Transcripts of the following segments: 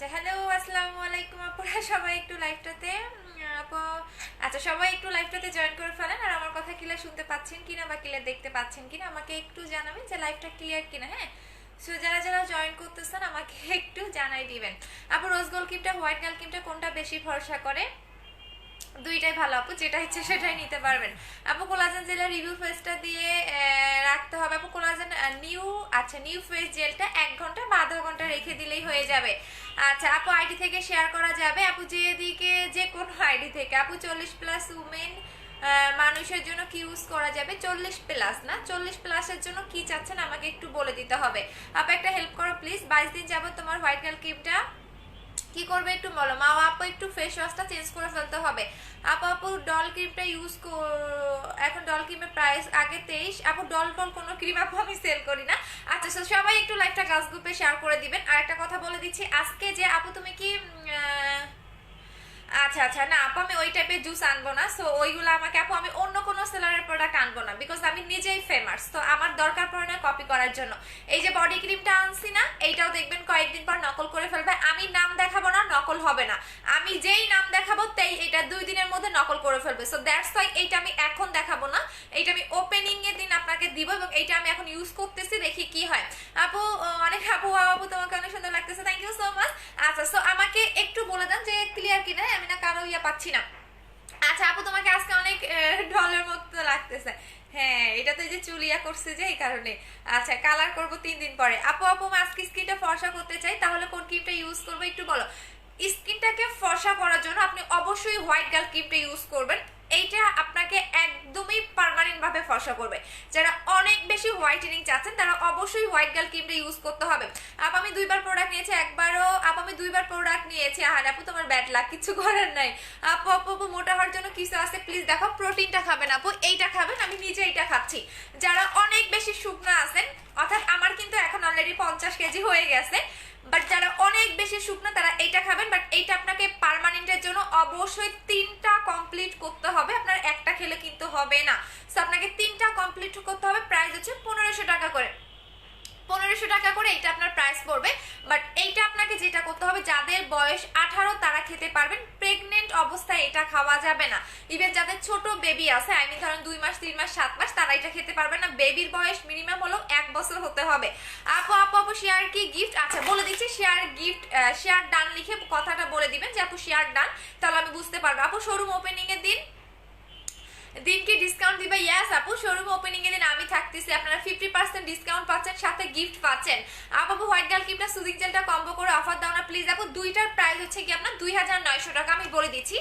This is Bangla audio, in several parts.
আচ্ছা হ্যালো আসসালামু আলাইকুম আপুরা, সবাই একটু লাইভটাতে আপু আচ্ছা সবাই একটু লাইভটাতে জয়েন করে ফেলেন। আর আমার কথা ক্লিয়ার শুনতে পাচ্ছেন কিনা বা ক্লিয়ার দেখতে পাচ্ছেন কিনা আমাকে একটু জানাবেন যে লাইভটা ক্লিয়ার কিনা। হ্যাঁ, সো যারা যারা জয়েন করতেছেন আমাকে একটু জানাই দিবেন। আপু রোজ গোল্ড ক্রিমটা হোয়াইট গার্ল ক্রিমটা কোনটা বেশি ভরসা করে? দুইটাই ভালো আপু, যেটা ইচ্ছে সেটাই নিতে পারবেন। আপু কোলাজেন জেলের রিভিউ ফেসটা দিয়ে রাখতে হবে আপু। কোলাজেন নিউ ফেস জেলটা 1 ঘন্টা বা আধা ঘন্টা রেখে দিলেই হয়ে যাবে। আচ্ছা আপু আইডি থেকে শেয়ার করা যাবে আপু, যেদিকে যে কোনো আইডি থেকে আপু। 40+ উমেন মানুষের জন্য কি ইউজ করা যাবে? 40+ না, 40+-এর জন্য কি চাচ্ছেন আমাকে একটু বলে দিতে হবে। আপু একটা হেল্প করো প্লিজ, 22 দিন যাবো তোমার হোয়াইট গার্ল ক্রিমটা কি করবে একটু বলো। মা আপু একটু ফেস ওয়াশটা চেঞ্জ করে ফেলতে হবে। আপু ডল ক্রিমটা ইউজ এখন ডল ক্রিমের প্রাইস আগে 23 আপু। ডল কোনো ক্রিম আপু আমি সেল করি না। আচ্ছা সবাই একটু লাইভটা গাছ গ্রুপে শেয়ার করে দিবেন। আর একটা কথা বলে দিচ্ছি, আজকে যে আপু তুমি কি আচ্ছা আচ্ছা না আপু, আমি ওই টাইপের জুস আনবো না। সো ওইগুলো আমাকে আপু, আমি অন্য কোনো সেলারের প্রোডাক্ট আনবো না, বিকজ আমি নিজেই ফেমাস, তো আমার দরকার পড়ে না কপি করার জন্য। এই যে বডি ক্রিমটা আনছি না, এইটাও দেখবেন কয়েকদিন পর নকল করে ফেলবে। আমি নাম দেখাবো না, নকল হবে না। আমি যেই নাম দেখাবো তাই এটা 2 দিনের মধ্যে নকল করে ফেলবে। সো দ্যাটস ওয়াই এইটা আমি এখন দেখাবো না, এইটা আমি ওপেনিং এর দিন আপনাকে দিব। এবং এইটা আমি এখন ইউজ করতেছি, দেখি কি হয়। আপু অনেক আপু আপু তোমাকে অনেক সুন্দর লাগতেছে, থ্যাংক ইউ সো মাচ। আচ্ছা সো আমাকে একটু বলে দেন যে ক্লিয়ার কিনা, আমি না কারো ইয়া পাচ্ছি না। আচ্ছা আপু তোমাকে আজকে অনেক ডলের মতো লাগতেছে। হ্যাঁ এটা তো এই যে চুলিয়া করছে যে এই কারণে। আচ্ছা কালার করব 3 দিন পরে। আপু আজকে স্কিনটা ফর্সা করতে চাই, তাহলে কোন ক্রিমটা ইউজ করবো একটু বলো। স্কিনটাকে ফর্সা করার জন্য আপনি অবশ্যই হোয়াইট গার্ল ক্রিমটা ইউজ করবেন। এইটা আপনাকে একদমই পার্মানেন্ট ভাবে ফর্সা করবে। যারা অনেক বেশি হোয়াইটেনিং চাচ্ছেন তারা অবশ্যই হোয়াইট গার্ল ক্রিমটা ইউজ করতে হবে। আমি 2বার প্রোডাক্ট নিয়েছি, আমি 2বার প্রোডাক্ট নিয়েছি। আর আপু তোমার ব্যাড লাক, কিছু করার নাই। আপু মোটা হওয়ার জন্য কিছু আছে প্লিজ দেখো। প্রোটিনটা খাবেন আপু, এইটা খাবেন, আমি নিজে এইটা খাচ্ছি। যারা অনেক বেশি শুকনো আছেন, অর্থাৎ আমার কিন্তু এখন অলরেডি 50 কেজি হয়ে গেছে, বাট যারা অনেক বেশি শুকনো তারা এইটা খাবেন। বাট এইটা আপনাকে পার্মানেন্টের জন্য অবশ্যই 3টা কমপ্লিট করতে হবে, আপনার একটা খেলে কিন্তু হবে না। সো আপনাকে 3টা কমপ্লিট করতে হবে। প্রাইস হচ্ছে 1500 টাকা করে, 1500 টাকা করে এইটা আপনার প্রাইস পড়বে। বাট এইটা আপনাকে যেটা করতে হবে, যাদের বয়স 18 তারা খেতে পারবেন, প্রেগনেন্ট অবস্থায় এটা খাওয়া যাবে না। ইভেন যাদের ছোট বেবি আছে, আমি ধরেন 2 মাস 3 মাস 7 মাস, তারা এটা খেতে পারবে না। বেবির বয়স মিনিমাম হলো 1 বছর হতে হবে। আপু শেয়ার কি গিফট? আচ্ছা বলে দিচ্ছি, শেয়ার গিফট, শেয়ার ডান লিখে কথাটা বলে দিবেন যে আপু শেয়ার ডান, তাহলে আমি বুঝতে পারবো। আপু শোরুম ওপেনিং এর দিন কি ডিসকাউন্ট দিবা? ইয়েস আপু, শোরুম ওপেনিং এর দিন আমি থাকতেছি, আপনারা 50% ডিসকাউন্ট পাচ্ছেন, সাথে গিফট পাচ্ছেন। আপু হোয়াইট গার্ল ক্রিমটা সুদিং জেলটা কম্বো করে অফার দাও না প্লিজ। আপু দুইটার প্রাইস হচ্ছে কি আপনার 2900 টাকা। আমি বলে দিচ্ছি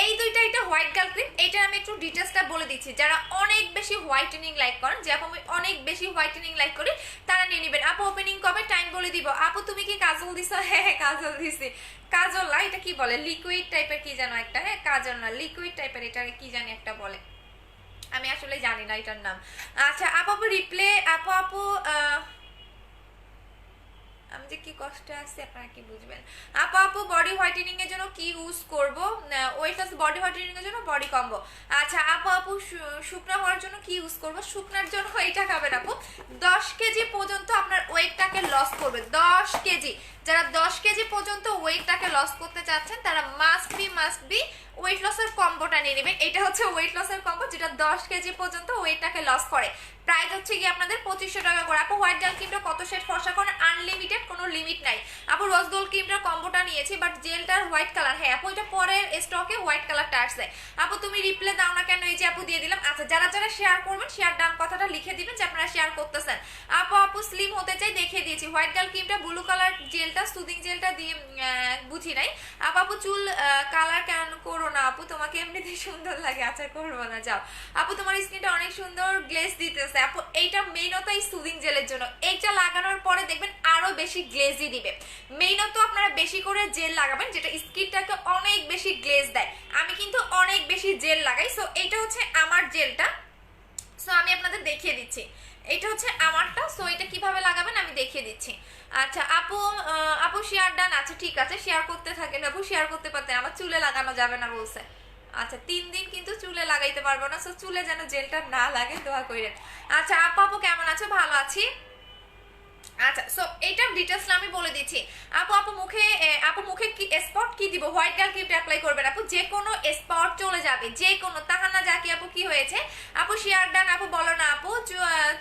এই দুইটা, এটা হোয়াইট গার্ল ক্রিম, এইটার আমি একটু ডিটেলসটা বলে দিচ্ছি। যারা অনেক বেশি হোয়াইটেনিং লাইক করেন, যে আপু আমি অনেক বেশি হোয়াইটেনিং লাইক করি, তারা নিয়ে নেবেন। আপু ওপেনিং কবে, টাইম বলে দিব। আপু তুমি কি কাজল দিছো? হ্যাঁ কাজল দিছি। কাজল না, এটা কি বলে, লিকুইড টাইপের কি জানো একটা। হ্যাঁ কাজল না, লিকুইড টাইপের, এটা কি জানি একটা বলে, আমি আসলে জানি না এটার নাম। আচ্ছা আপু রিপ্লে আপু আমি যে কি কষ্টে আছি আপনারা কি বুঝবেন। আপু বডি হোয়াইটেনিং এর জন্য কি ইউজ করব? ওয়েট লস বডি হোয়াইটেনিং এর জন্য বডি কম্বো। আচ্ছা আপু শুকনা হওয়ার জন্য কি ইউজ করব? শুকনার জন্য এইটা খাবেন আপু। 10 কেজি পর্যন্ত আপনার ওয়েটটাকে লস করবে, 10 কেজি। যারা 10 কেজি পর্যন্ত ওয়েটটাকে লস করতে চাচ্ছেন তারা মাস্ট বি ওয়েট লসের কম্বোটা নিয়ে নেবেন। এটা হচ্ছে ওয়েট লসের কম্বো, যেটা 10 কেজি পর্যন্ত ওয়েটটাকে লস করে। প্রাইস হচ্ছে কি আপনাদের 2500 টাকা করে। আপু হোয়াইট গার্ল ক্রিমটা কত শেড ফর্সা করেন? আনলিমিটেড, কোনো লিমিট নাই। আপু রোজ গোল্ড ক্রিমটার কম্বোটা নিয়েছি, বাট জেলটার হোয়াইট কালার। হ্যাঁ আপু এটা পরের স্টকে হোয়াইট কালারটা আসছে। আপু তুমি রিপ্লে দাও না কেন? এই যে আপু দিয়ে দিলাম। আচ্ছা যারা যারা শেয়ার করবেন শেয়ার ডান কথাটা লিখে দিবেন যে আপনারা শেয়ার করতেছেন। আপু স্লিম হতে চাই, দেখিয়ে দিয়েছি। হোয়াইট গার্ল ক্রিমটা ব্লু কালার জেলটা সুদিং জেলটা দিয়ে বুঝি নাই। আপু চুল কালার কেন করো না আপু, তোমাকে এমনিতেই সুন্দর লাগে। আচ্ছা করবো না, যাও। আপু তোমার স্কিনটা অনেক সুন্দর গ্লেজ দিতেছে আপু। এইটা মেইনত এই সুদিং জেলের জন্য, এইটা লাগানোর পরে দেখবেন আরো বেশি গ্লেজি দিবে। মেইনত আপনারা বেশি করে জেল লাগাবেন, যেটা স্কিনটাকে অনেক বেশি গ্লেজ দেয়। আমি কিন্তু অনেক বেশি জেল লাগাই। সো এইটা হচ্ছে আমার জেলটা, সো আমি আপনাদের দেখিয়ে দিচ্ছি। এটা হচ্ছে আমারটা। সো এটা কিভাবে লাগাবেন আমি দেখিয়ে দিচ্ছি। আচ্ছা আপু শেয়ার ডান। আচ্ছা ঠিক আছে, শেয়ার করতে থাকেন আপু, শেয়ার করতে পারতেন। আমার চুলে লাগানো যাবে না বলছে। আচ্ছা 3 দিন কিন্তু চুলে লাগাইতে পারবো না, সো চুলে যেন জেলটা না লাগে, দোয়া করেন। আচ্ছা আপু কেমন আছো? ভালো আছি। আচ্ছা, সো এইটার ডিটেলস আমি বলে দিচ্ছি। আপু মুখে কি স্পট কি দিব? হোয়াইট গার্ল ক্রিমটা অ্যাপ্লাই করবেন আপু, যে কোনো স্পট চলে যাবে, যে কোনো। তাহানা জাকি আপু কি হয়েছে? আপু শেয়ার ডান আপু, বলো না আপু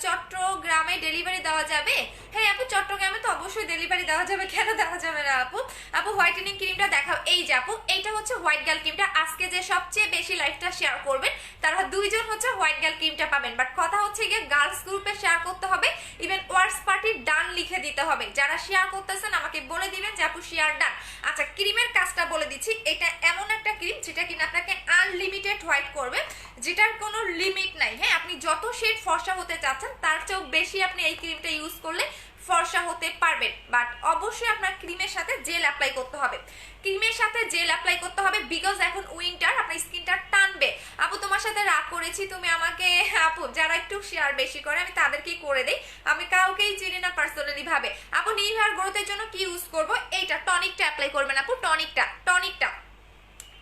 চট্টগ্রামে ডেলিভারি দেওয়া যাবে? হ্যাঁ আপু, চট্টগ্রামে তো অবশ্যই ডেলিভারি দেওয়া যাবে, কেন দেওয়া যাবে না আপু? আপু হোয়াইটেনিং ক্রিমটা দেখাও। এই যে আপু, এইটা হচ্ছে হোয়াইট গার্ল ক্রিমটা। আজকে যে সবচেয়ে বেশি লাইফটা শেয়ার করবেন তারা দুইজন হচ্ছে হোয়াইট গার্ল ক্রিমটা পাবেন। বাট কথা হচ্ছে গিয়ে গার্লস গ্রুপে শেয়ার করতে হবে, ইভেন ওয়ার্স পার্টির ডান লিখে দিতে হবে। যারা শেয়ার করতেছেন আমাকে বলে দিবেন যে আপু শেয়ার ডান। আচ্ছা, ক্রিমের কাজটা বলে দিচ্ছি। এটা এমন একটা ক্রিম যেটা কিনা আপনাকে আনলিমিটেড হোয়াইট করবে, যেটার কোনো লিমিট নাই। হ্যাঁ, আপনি যত শেড ফর্সা হতে চাচ্ছেন তার চেয়েও বেশি আপনি এই ক্রিমটা ইউজ করলে ফর্সা হতে পারবেন। বাট অবশ্যই আপনার ক্রিমের সাথে জেল অ্যাপ্লাই করতে হবে, ক্রিমের সাথে জেল অ্যাপ্লাই করতে হবে, বিকজ এখন উইন্টার, আপনার স্কিনটা টানবে। আপু তোমার সাথে রাগ করেছি, তুমি আমাকে, আপু যারা একটু শেয়ার বেশি করে আমি তাদেরকেই করে দেই, আমি কাউকেই চিনি না পার্সোনালি ভাবে। আপু নিউ হেয়ার গ্রোথের জন্য কি ইউজ করব? এইটা টনিকটা অ্যাপ্লাই করবেন আপু, টনিকটা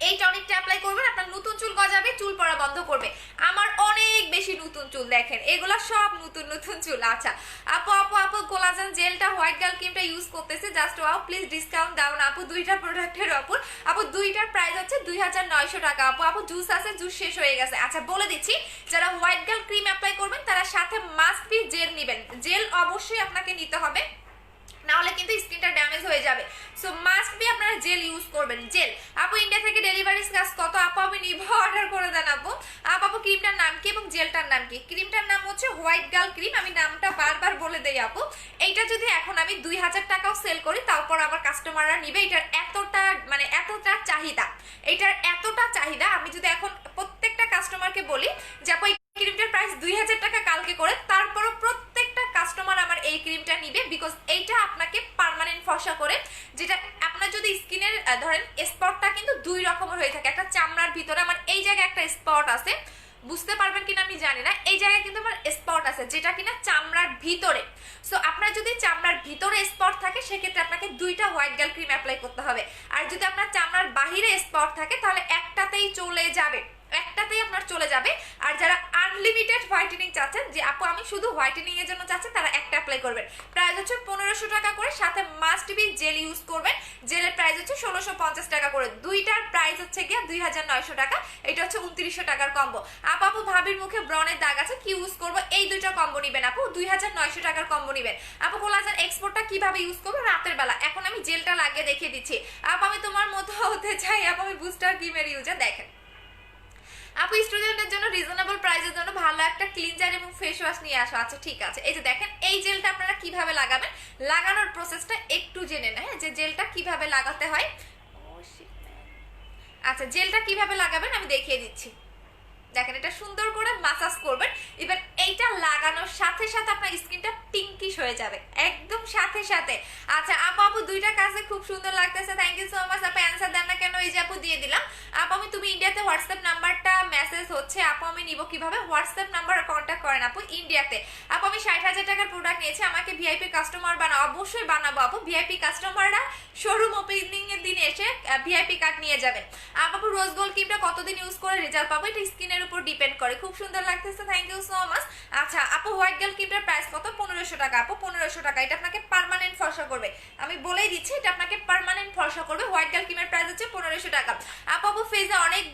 এই টনিকটা অ্যাপ্লাই করবেন, আপনার নতুন চুল গজাবে, চুল পড়া বন্ধ করবে। আমার অনেক বেশি নতুন চুল, দেখেন এগুলো সব নতুন নতুন চুল। আচ্ছা আপু কোলাজেন জেলটা হোয়াইট গার্ল ক্রিমটা ইউজ করতেছে, জাস্ট ওয়াও, প্লিজ ডিসকাউন্ট দাও না আপু দুইটা প্রোডাক্টের ওপর। আপু দুইটার প্রাইস হচ্ছে 2900 টাকা। আপু জুস আছে, জুস শেষ হয়ে গেছে। আচ্ছা বলে দিচ্ছি, যারা হোয়াইট গার্ল ক্রিম অ্যাপ্লাই করবেন তারা সাথে মাস্ট বি জেল নেবেন। জেল অবশ্যই আপনাকে নিতে হবে, নাহলে কিন্তু স্কিনটা ড্যামেজ হয়ে যাবে। সো মাস্ট বি আপনারা জেল ইউজ করবেন, জেল। আপু ইন্ডিয়া থেকে ডেলিভারি চার্জ কত? আপু আমি নিব, অর্ডার করে দেন আপু। আপু ক্রিমটার নাম কি এবং জেলটার নাম কি? ক্রিমটার নাম হচ্ছে হোয়াইট গার্ল ক্রিম, আমি নামটা বারবার বলে দেই আপু। এইটা যদি এখন আমি 2000 টাকাও সেল করি তারপর আমার কাস্টমাররা নিবে। এটার এতটা চাহিদা, আমি যদি এখন প্রত্যেকটা কাস্টমারকে বলি যে আপু এই ক্রিমটার প্রাইস 2000 টাকা কালকে করে, তারপরও প্রত্যেকটা কাস্টমার আমার এই ক্রিমটা নিবে, বিকজ এইটা আপনাকে পার্মানেন্ট ফর্সা করে। যেটা আপনার যদি স্কিনের ধরেন স্পটটা কিন্তু দুই রকমের হয়ে থাকে, একটা চামড়ার ভিতরে, আমার এই জায়গায় একটা স্পট আছে, বুঝতে পারবেন কিনা আমি জানি না, এই জায়গায় কিন্তু আমার স্পট আছে যেটা কিনা চামড়ার ভিতরে। সো আপনার যদি চামড়ার ভিতরে স্পট থাকে সেক্ষেত্রে আপনাকে দুইটা হোয়াইট গার্ল ক্রিম অ্যাপ্লাই করতে হবে। আর যদি আপনার চামড়ার বাহিরে স্পট থাকে তাহলে একটাতেই চলে যাবে। আর যারা আনলিমিটেড হোয়াইটেনিং চাচ্ছেন, যে আপু আমি শুধু হোয়াইটেনিং এর জন্য চাচ্ছেন, তারা একটা অ্যাপ্লাই করবেন। প্রাইস হচ্ছে 1500 টাকা করে, সাথে মাস্ট বি জেল ইউজ করবেন। জেলের প্রাইস হচ্ছে 1650 টাকা করে, দুইটার প্রাইস হচ্ছে গিয়ে 2900 টাকা। এটা হচ্ছে 2900 টাকার কম্বো। আপু ভাবির মুখে ব্রনের দাগ আছে, কি ইউজ করবো? এই দুইটা কম্বো নিবেন আপু, 2900 টাকার কম্বো নিবেন। আপু কোলাজেন এক্সপোর্টটা কিভাবে ইউজ করবো? রাতের বেলা। এখন আমি জেলটা লাগিয়ে দেখিয়ে দিচ্ছি। আপু আমি তোমার মতো হতে চাই, আপু আমি বুস্টার ক্রিমের ইউজার। দেখেন আপু স্টুডেন্টের জন্য রিজনেবল প্রাইসের জন্য ভালো একটা ক্লিনজার এবং ফেস ওয়াশ নিয়ে আসো। আচ্ছা ঠিক আছে, এই যে দেখেন এই জেলটা আপনারা কিভাবে লাগাবেন, লাগানোর প্রসেসটা একটু জেনে নেন, হ্যাঁ, যে জেলটা কিভাবে লাগাতে হয়। আচ্ছা জেলটা কিভাবে লাগাবেন আমি দেখিয়ে দিচ্ছি। দেখেন এটা সুন্দর করে মাসাজ করবেন, এবার এইটা লাগানোর সাথে সাথে আপনার স্কিনটা পিঙ্কিশ হয়ে যাবে, একদম সাথে সাথে। আচ্ছা আপু দুইটা কাজে খুব সুন্দর লাগতেছে, থ্যাংক ইউ সো মাচ। আপু অ্যান্সার দেন না কেন? এই যে আপু দিয়ে দিলাম। আপু তুমি ইন্ডিয়াতে হোয়াটসঅ্যাপ নাম্বারটা মেসেজ হচ্ছে, আপু আমি নিব কিভাবে? হোয়াটসঅ্যাপ নাম্বার কন্ট্যাক্ট করেন আপু ইন্ডিয়াতে। আপু আমি 60,000 টাকার প্রোডাক্ট নিয়েছি, আমাকে ভিআইপি কাস্টমার বানাও। অবশ্যই বানাবো আপু, ভিআইপি কাস্টমাররা শোরুম ওপেনিং এর দিন এসে ভিআইপি কার্ড নিয়ে যাবেন। আপু রোজ গোল্ড ক্রিমটা কতদিন ইউজ করে রেজাল্ট পাবো? এটা স্কিনের উপর ডিপেন্ড করে, খুব সুন্দর লাগতেছে, থ্যাংক ইউ সো মাচ। আচ্ছা আপু হোয়াইট গার্ল ক্রিমটার প্রাইস কত? 1500 টাকা আপু, 1500 টাকা। এটা আপনাকে পার্মানেন্ট ফর্সা করবে, আমি বলেই দিচ্ছি, এটা আপনাকে পার্মানেন্ট ফর্সা করবে। হোয়াইট গার্ল ক্রিমের প্রাইস হচ্ছে 1500 টাকা। আপু ফেসে অনেক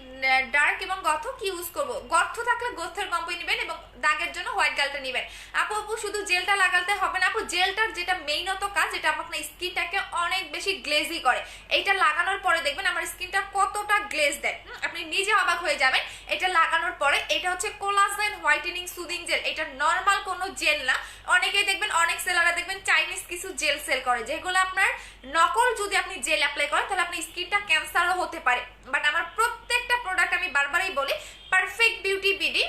ডার্ক এবং গর্ত, কি ইউজ করবো? গর্ত থাকলে গর্তের কম্বো নেবেন এবং দাগের জন্য হোয়াইট গার্লটা নেবেন। আপু শুধু জেলটা লাগাতে হবে না আপু, জেলটার যেটা মেইনত কাজ, যেটা আপনার স্কিনটাকে অনেক বেশি গ্লেজি করে, এইটা লাগানোর পরে দেখবেন আমার স্কিনটা কতটা গ্লেজ দেয়, আপনি নিজে অবাক হয়ে যাবেন এটা লাগানোর পরে। এটা হচ্ছে কোলাজেন হোয়াইটেনিং সুদিং জেল, এটা নর্মাল কোনো জেল না। অনেকেই দেখবেন, অনেক সেলাররা দেখবেন চাইনিজ কিছু জেল সেল করে, যেগুলো আপনার নকল। যদি আপনি জেল অ্যাপ্লাই করেন তাহলে আপনার স্কিনটা ক্যান্সারও হতে পারে। বাট আমার প্রত্যেকটা প্রোডাক্ট আমি বারবারই বলি, পারফেক্ট বিউটি বিডি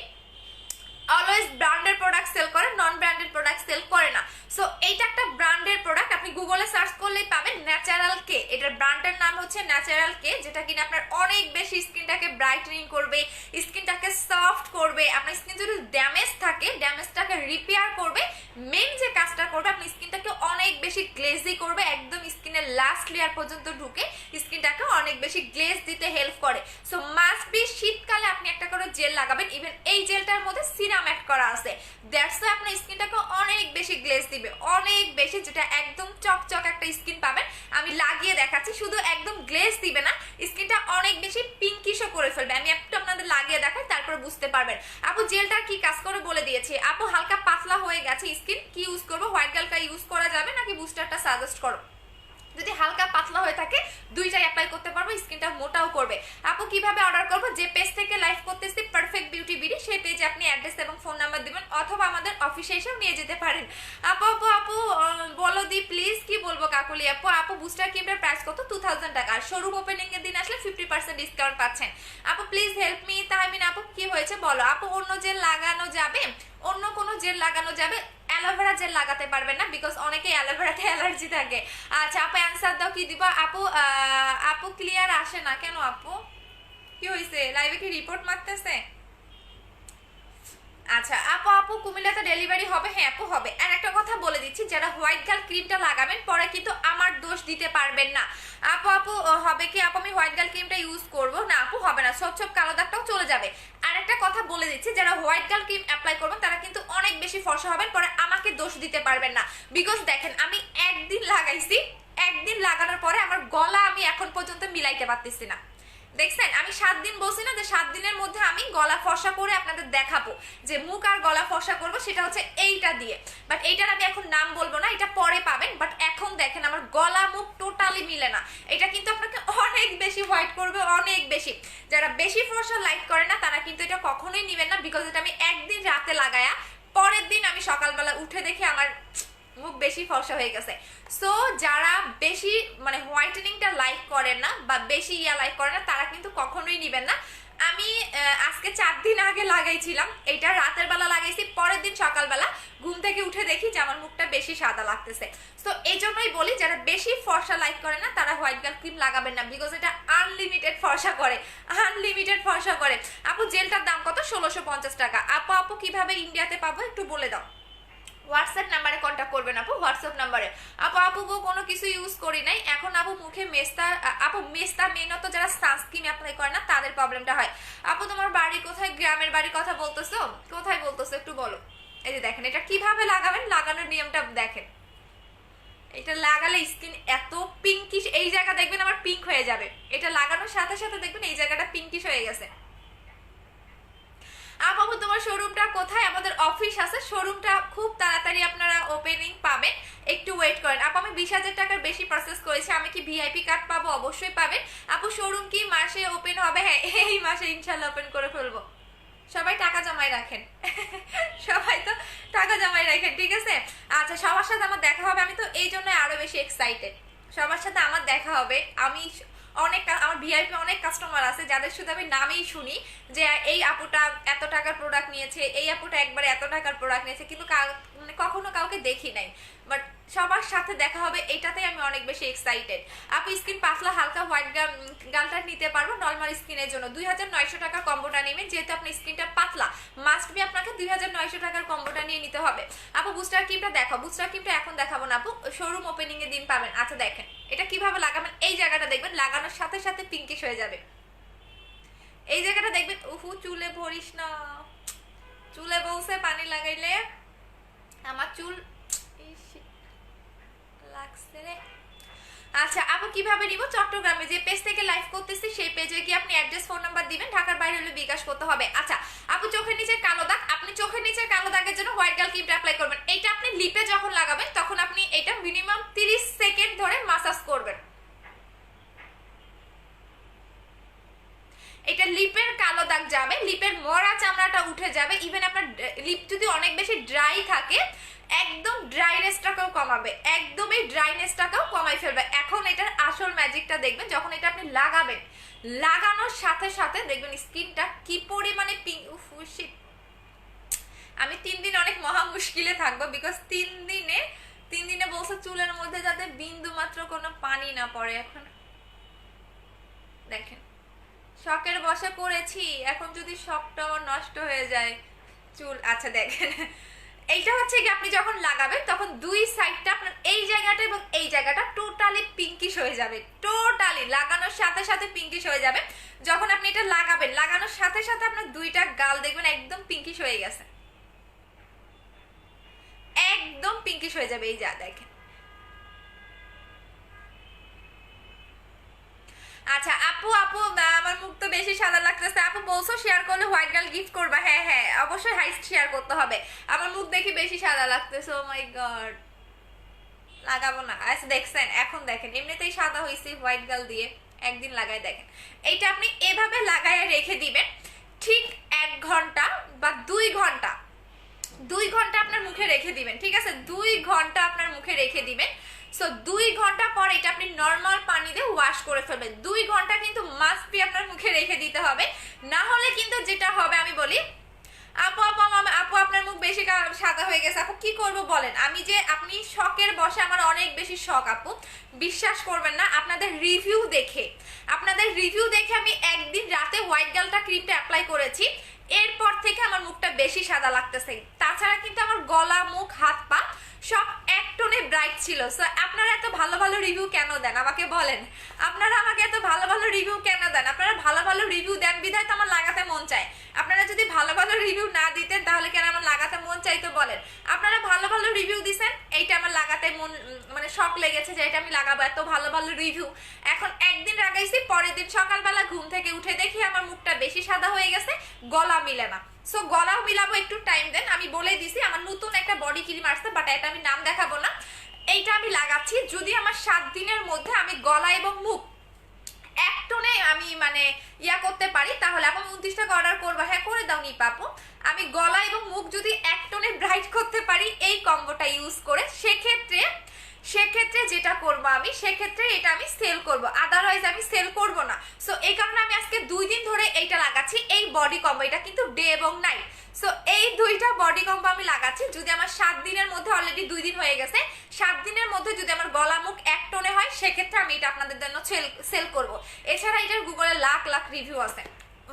অলওয়েজ ব্র্যান্ডের প্রোডাক্ট সেল করে, নন ব্র্যান্ডেড প্রোডাক্ট সেল করে না। সো এইটা একটা ব্র্যান্ডের প্রোডাক্ট, আপনি গুগলে সার্চ করলেই পাবেন ন্যাচারাল কে, এটার ব্র্যান্ডের নাম হচ্ছে ন্যাচারাল কে, যেটা কিনা আপনার অনেক বেশি স্কিনটাকে ব্রাইটেনিং করবে, স্কিনটাকে সফট করবে। আপনার স্কিন যদি ড্যামেজ থাকে ড্যামেজটাকে রিপেয়ার করবে, মেন যে কাজটা করবে আপনি স্কিনটাকে অনেক বেশি গ্লেজি করবে, একদম স্কিনের লাস্ট লেয়ার পর্যন্ত ঢুকে স্কিনটাকে অনেক বেশি গ্লেজ দিতে হেল্প করে। সো মাস্ট বি শীতকালে আপনি একটা একটা করে জেল লাগাবেন, ইভেন এই জেলটার মধ্যে সিরাম অ্যাড করা আছে, দ্যাটস ওয়াই আপনার স্কিনটাকে অনেক বেশি গ্লেজ দিবে, অনেক বেশি, যেটা একদম চকচক একটা স্কিন পাবেন। আমি লাগিয়ে দেখাচ্ছি, শুধু একদম গ্লেজ দিবে না, স্কিনটা অনেক বেশি পিঙ্কিশও করে ফেলবে। আমি একটু আপনাদের লাগিয়ে দেখাই, তারপর বুঝতে পারবেন। আপু জেলটা কি কাজ করে বলে দিয়েছি। আপু হালকা পাতলা হয়ে গেছে স্কিন, কি ইউজ করবো? হোয়াইট গার্লটা ইউজ করা যাবে নাকি বুস্টারটা সাজেস্ট করো? যদি হালকা পাতলা হয়ে থাকে দুইটাই অ্যাপ্লাই করতে পারবো, স্কিনটা মোটাও করবে। আপু কিভাবে অর্ডার করবো? যে পেজ থেকে লাইভ করতেছি পারফেক্ট বিউটি বিডি, সেই পেজে আপনি অ্যাড্রেস এবং ফোন নাম্বার দিবেন, অথবা আমাদের অফিসে এসেও নিয়ে যেতে পারেন। আপু আপু আপু বলো দি প্লিজ, কি বলবো কাকুলি আপু? আপু বুস্টার ক্রিমটার প্রাইস কত? 2000 টাকা। আর শোরুম ওপেনিং এর দিন আসলে 50% ডিসকাউন্ট পাচ্ছেন। আপু প্লিজ হেল্প মি। তাহমিন আপু কি হয়েছে বলো। আপু অন্য জেল লাগানো যাবে? অন্য কোনো জেল লাগানো যাবে, অ্যালোভেরা জেল লাগাতে পারবেন না, বিকজ অনেকে অ্যালোভেরাতে অ্যালার্জি থাকে। আচ্ছা আপু অ্যান্সার দাও, কি দিব? আপু আপু ক্লিয়ার আসে না কেন আপু? কি হয়েছে? লাইভে কি রিপোর্ট মারতেছে? আচ্ছা আপু আপু কুমিল্লাতে ডেলিভারি হবে? হ্যাঁ আপু হবে। আর একটা কথা বলে দিচ্ছি, যারা হোয়াইট গার্ল ক্রিমটা লাগাবেন পরে কিন্তু আমার দোষ দিতে পারবেন না। আপু আপু হবে কি? আপু আমি হোয়াইট গার্ল ক্রিমটা ইউজ করবো না? আপু হবে না, সব কালো দাগটাও চলে যাবে। আর একটা কথা বলে দিচ্ছি, যারা হোয়াইট গার্ল ক্রিম অ্যাপ্লাই করবেন তারা কিন্তু অনেক বেশি ফর্সা হবেন, পরে আমাকে দোষ দিতে পারবেন না। বিকজ দেখেন আমি একদিন লাগাইছি, একদিন লাগানোর পরে আমার গলা আমি এখন পর্যন্ত মিলাইতে পারতেছি না। দেখছেন, আমি 7 দিন বলছি না যে 7 দিনের মধ্যে আমি গলা ফর্সা করে আপনাদের দেখাবো, যে মুখ আর গলা ফর্সা করবো, সেটা হচ্ছে এইটা দিয়ে। বাট এইটার আমি এখন নাম বলবো না, এটা পরে পাবেন। বাট এখন দেখেন আমার গলা মুখ টোটালি মিলে না। এটা কিন্তু আপনাকে অনেক বেশি হোয়াইট করবে, অনেক বেশি। যারা বেশি ফর্সা লাইক করে না তারা কিন্তু এটা কখনোই নেবেন না, বিকজ এটা আমি একদিন রাতে লাগায়া পরের দিন আমি সকালবেলা উঠে দেখি আমার মুখ বেশি ফর্সা হয়ে গেছে। সো যারা বেশি মানে হোয়াইটেনিংটা লাইক করেন না বা বেশি লাইক করেন না তারা কিন্তু কখনোই নেবেন না। আমি আজকে 4 দিন আগে লাগাইছিলাম, এটা রাতের বেলা লাগাইছি, পরের দিন সকালবেলা ঘুম থেকে উঠে দেখি যে আমার মুখটা বেশি সাদা লাগতেছে। সো এই জন্যই বলি, যারা বেশি ফর্সা লাইক করে না তারা হোয়াইট গার্ল ক্রিম লাগাবেন না, বিকজ এটা আনলিমিটেড ফর্সা করে, আনলিমিটেড ফর্সা করে। আপু জেলটার দাম কত? 1650 টাকা। আপু আপু কিভাবে ইন্ডিয়াতে পাবো একটু বলে দাও। হোয়াটসঅ্যাপ নাম্বারে কন্ট্যাক্ট করবেন আপু, হোয়াটসঅ্যাপ নাম্বারে। আপু আপু কোনো কিছু ইউজ করি নাই এখন আপু, মুখে মেস্তা। আপু মেস্তা মেনত যারা সানস্ক্রিন অ্যাপ্লাই করে না তাদের প্রবলেমটা হয়। আপু তোমার বাড়ি কোথায়? গ্রামের বাড়ি কথা বলতেছো? কোথায় বলতেছো একটু বলো। এই যে দেখেন এটা কিভাবে লাগাবেন, লাগানোর নিয়মটা দেখেন। এটা লাগালে স্কিন এত পিঙ্কিশ, এই জায়গা দেখবেন আমার পিঙ্ক হয়ে যাবে। এটা লাগানোর সাথে সাথে দেখবেন এই জায়গাটা পিঙ্কিশ হয়ে গেছে। আপু তোমার শোরুমটা কোথায়? আমাদের অফিস আছে, শোরুমটা খুব তাড়াতাড়ি আপনারা ওপেনিং পাবেন, একটু ওয়েট করেন। আপু আমি 20,000 টাকার বেশি পারচেস করেছি, আমি কি ভিআইপি কার্ড পাবো? অবশ্যই পাবেন। আপু শোরুম কি মাসে ওপেন হবে? হ্যাঁ এই মাসে ইনশাল্লাহ ওপেন করে ফেলবো। সবাই টাকা জমাই রাখেন, সবাই তো টাকা জমাই রাখেন, ঠিক আছে? আচ্ছা সবার সাথে আমার দেখা হবে, আমি তো এই জন্য আরো বেশি এক্সাইটেড। সবার সাথে আমার দেখা হবে। আমি অনেক আমার ভিআইপি অনেক কাস্টমার আছে যাদের শুধু আমি নামেই শুনি যে এই আপুটা এত টাকার প্রোডাক্ট নিয়েছে, এই আপুটা একবারে এত টাকার প্রোডাক্ট নিয়েছে, কিন্তু মানে কখনো কাউকে দেখি নাই। বাট সবার সাথে দেখা হবে, এটাতেই আমি অনেক বেশি এক্সাইটেড। আপু স্কিন পাতলা হালকা হোয়াইট গালটা নিতে পারবো নর্মাল স্কিনের জন্য? 2900 টাকার কম্বোটা নেবেন, যেহেতু আপনার স্কিনটা পাতলা মাস্ট বি আপনাকে 2900 টাকার কম্বোটা নিয়ে নিতে হবে। আপু বুস্টার ক্রিমটা দেখো। বুস্টার ক্রিমটা এখন দেখাবো না আপু, শোরুম ওপেনিং এর দিন পাবেন। আচ্ছা দেখেন এটা কিভাবে লাগাবেন, এই জায়গাটা দেখবেন লাগানোর সাথে সাথে পিঙ্কিশ হয়ে যাবে। এই জায়গাটা দেখবেন। উহু চুলে ভরিস না, চুলে বলছে পানি লাগাইলে আমার চুল লাগছে রে। আচ্ছা আপু কিভাবে নিব? চট্টগ্রামে যে পেজ থেকে লাইভ করতেছি সেই পেজে গিয়ে আপনি অ্যাড্রেস ফোন নাম্বার দিবেন, ঢাকার বাইরে হলে বিকাশ করতে হবে। আচ্ছা আপু চোখের নিচে কালো দাগ, আপনি চোখের নিচে কালো দাগের জন্য হোয়াইট গার্ল ক্রিমটা অ্যাপ্লাই করবেন। এইটা আপনি লিপে যখন লাগাবেন তখন আপনি এটা মিনিমাম 30 সেকেন্ড ধরে মাসাজ করবেন। এটা লিপের কালো দাগ যাবে, লিপের মরা চামড়াটা উঠে যাবে। ইভেন আপনার লিপ যদি অনেক বেশি ড্রাই থাকে একদম ড্রাইনেসটাকেও কমাবে, একদমই ড্রাইনেসটাকেও কমাই ফেলবে। এখন এটার আসল ম্যাজিকটা দেখবেন যখন এটা আপনি লাগাবেন, লাগানোর সাথে সাথে দেখবেন স্কিনটা কি পরিমাণে পিঙ্ক। আমি 3 দিন অনেক মহা মুশকিলে থাকবো, বিকজ 3 দিনে বলছে চুলের মধ্যে যাতে বিন্দু মাত্র কোনো পানি না পড়ে। এখন দেখেন শখের বসে পড়েছি, এখন যদি শখটা আমার নষ্ট হয়ে যায় চুল। আচ্ছা দেখেন এইটা হচ্ছে কি আপনি যখন লাগাবেন তখন দুই সাইডটা আপনার এই জায়গাটা এবং এই জায়গাটা টোটালি পিঙ্কিশ হয়ে যাবে, টোটালি লাগানোর সাথে সাথে পিঙ্কিশ হয়ে যাবে। যখন আপনি এটা লাগাবেন লাগানোর সাথে সাথে আপনার দুইটা গাল দেখবেন একদম পিঙ্কিশ হয়ে গেছে, একদম পিঙ্কিশ হয়ে যাবে। এই যা দেখেন। আচ্ছা আপু আপু আমার মুখ তো বেশি সাদা লাগতেছে। আপু বলছো শেয়ার করলে হোয়াইট গার্ল গিফট করবা? হ্যাঁ হ্যাঁ অবশ্যই হাইস্ট শেয়ার করতে হবে। আমার মুখ দেখি বেশি সাদা লাগতেছে। ও মাই গড, লাগাবো না। আচ্ছা দেখছেন, এখন দেখেন এমনিতেই সাদা হয়েছে হোয়াইট গার্ল দিয়ে, একদিন লাগাই দেখেন। এইটা আপনি এভাবে লাগায় রেখে দিবেন ঠিক 1 ঘন্টা বা 2 ঘন্টা, 2 ঘন্টা আপনার মুখে রেখে দিবেন, ঠিক আছে? 2 ঘন্টা আপনার মুখে রেখে দিবেন। সো 2 ঘন্টা পর এটা আপনি নর্মাল পানি দিয়ে ওয়াশ করে ফেলবেন। 2 ঘন্টা কিন্তু মাস্ট বি আপনার মুখে রেখে দিতে হবে, না হলে কিন্তু যেটা হবে আমি বলি আপু আপু আপু আপনার মুখ বেশি সাদা হয়ে গেছে। আপু কি করব বলেন? আমি যে আপনি শখের বসে, আমার অনেক বেশি শখ আপু, বিশ্বাস করবেন না। আপনাদের রিভিউ দেখে আমি একদিন রাতে হোয়াইট গার্লটা ক্রিমটা অ্যাপ্লাই করেছি, এরপর থেকে আমার মুখটা বেশি সাদা লাগতেছে। তাছাড়া কিন্তু আমার গলা, মুখ, হাত পা সব এক টোনে ব্রাইট ছিল। সো আপনারা এত ভালো ভালো রিভিউ কেন দেন আমাকে বলেন? আপনারা আমাকে এত ভালো ভালো রিভিউ কেন দেন? আপনারা ভালো ভালো রিভিউ দেন বিধায় তো আমার লাগাতে মন চায়। আপনারা যদি ভালো ভালো রিভিউ না দিতেন তাহলে কেন আমার লাগাতে মন চাইতো বলেন? আপনারা ভালো ভালো রিভিউ দিছেন, এইটা আমার লাগাতে মন মানে শখ লেগেছে যে এটা আমি লাগাবো, এত ভালো ভালো রিভিউ। এখন একদিন লাগাইছি, পরের দিন সকালবেলা ঘুম থেকে উঠে দেখি আমার মুখটা বেশি সাদা হয়ে গেছে, গলা মিলে না। সো গলাও মিলাবো, একটু টাইম দেন। আমি বলে দিছি আমার নতুন একটা বডি ক্রিম আসছে, বাট এটা আমি নাম দেখাবো না। এইটা আমি লাগাচ্ছি, যদি আমার 7 দিনের মধ্যে আমি গলা এবং মুখ এক টোনে আমি মানে ইয়া করতে পারি তাহলে আপু 29 টাকা অর্ডার করবো। হ্যাঁ করে দাও নি পাপু। আমি গলা এবং মুখ যদি এক টোনে ব্রাইট করতে পারি এই কম্বোটা ইউজ করে, সেক্ষেত্রে যেটা করবো আমি, সেক্ষেত্রে এটা আমি সেল করব, আদারওয়াইজ আমি সেল করব না। সো এই কারণে আমি আজকে 2 দিন ধরে এইটা লাগাচ্ছি, এই বডি কম্বো। এটা কিন্তু ডে এবং নাইট। সো এই দুইটা বডি কম্বো আমি লাগাচ্ছি। যদি আমার 7 দিনের মধ্যে, অলরেডি 2 দিন হয়ে গেছে, 7 দিনের মধ্যে যদি আমার গলা মুখ এক টোনে হয় সেক্ষেত্রে আমি এটা আপনাদের জন্য সেল করব। এছাড়া এটার গুগলে লাখ লাখ রিভিউ আছে,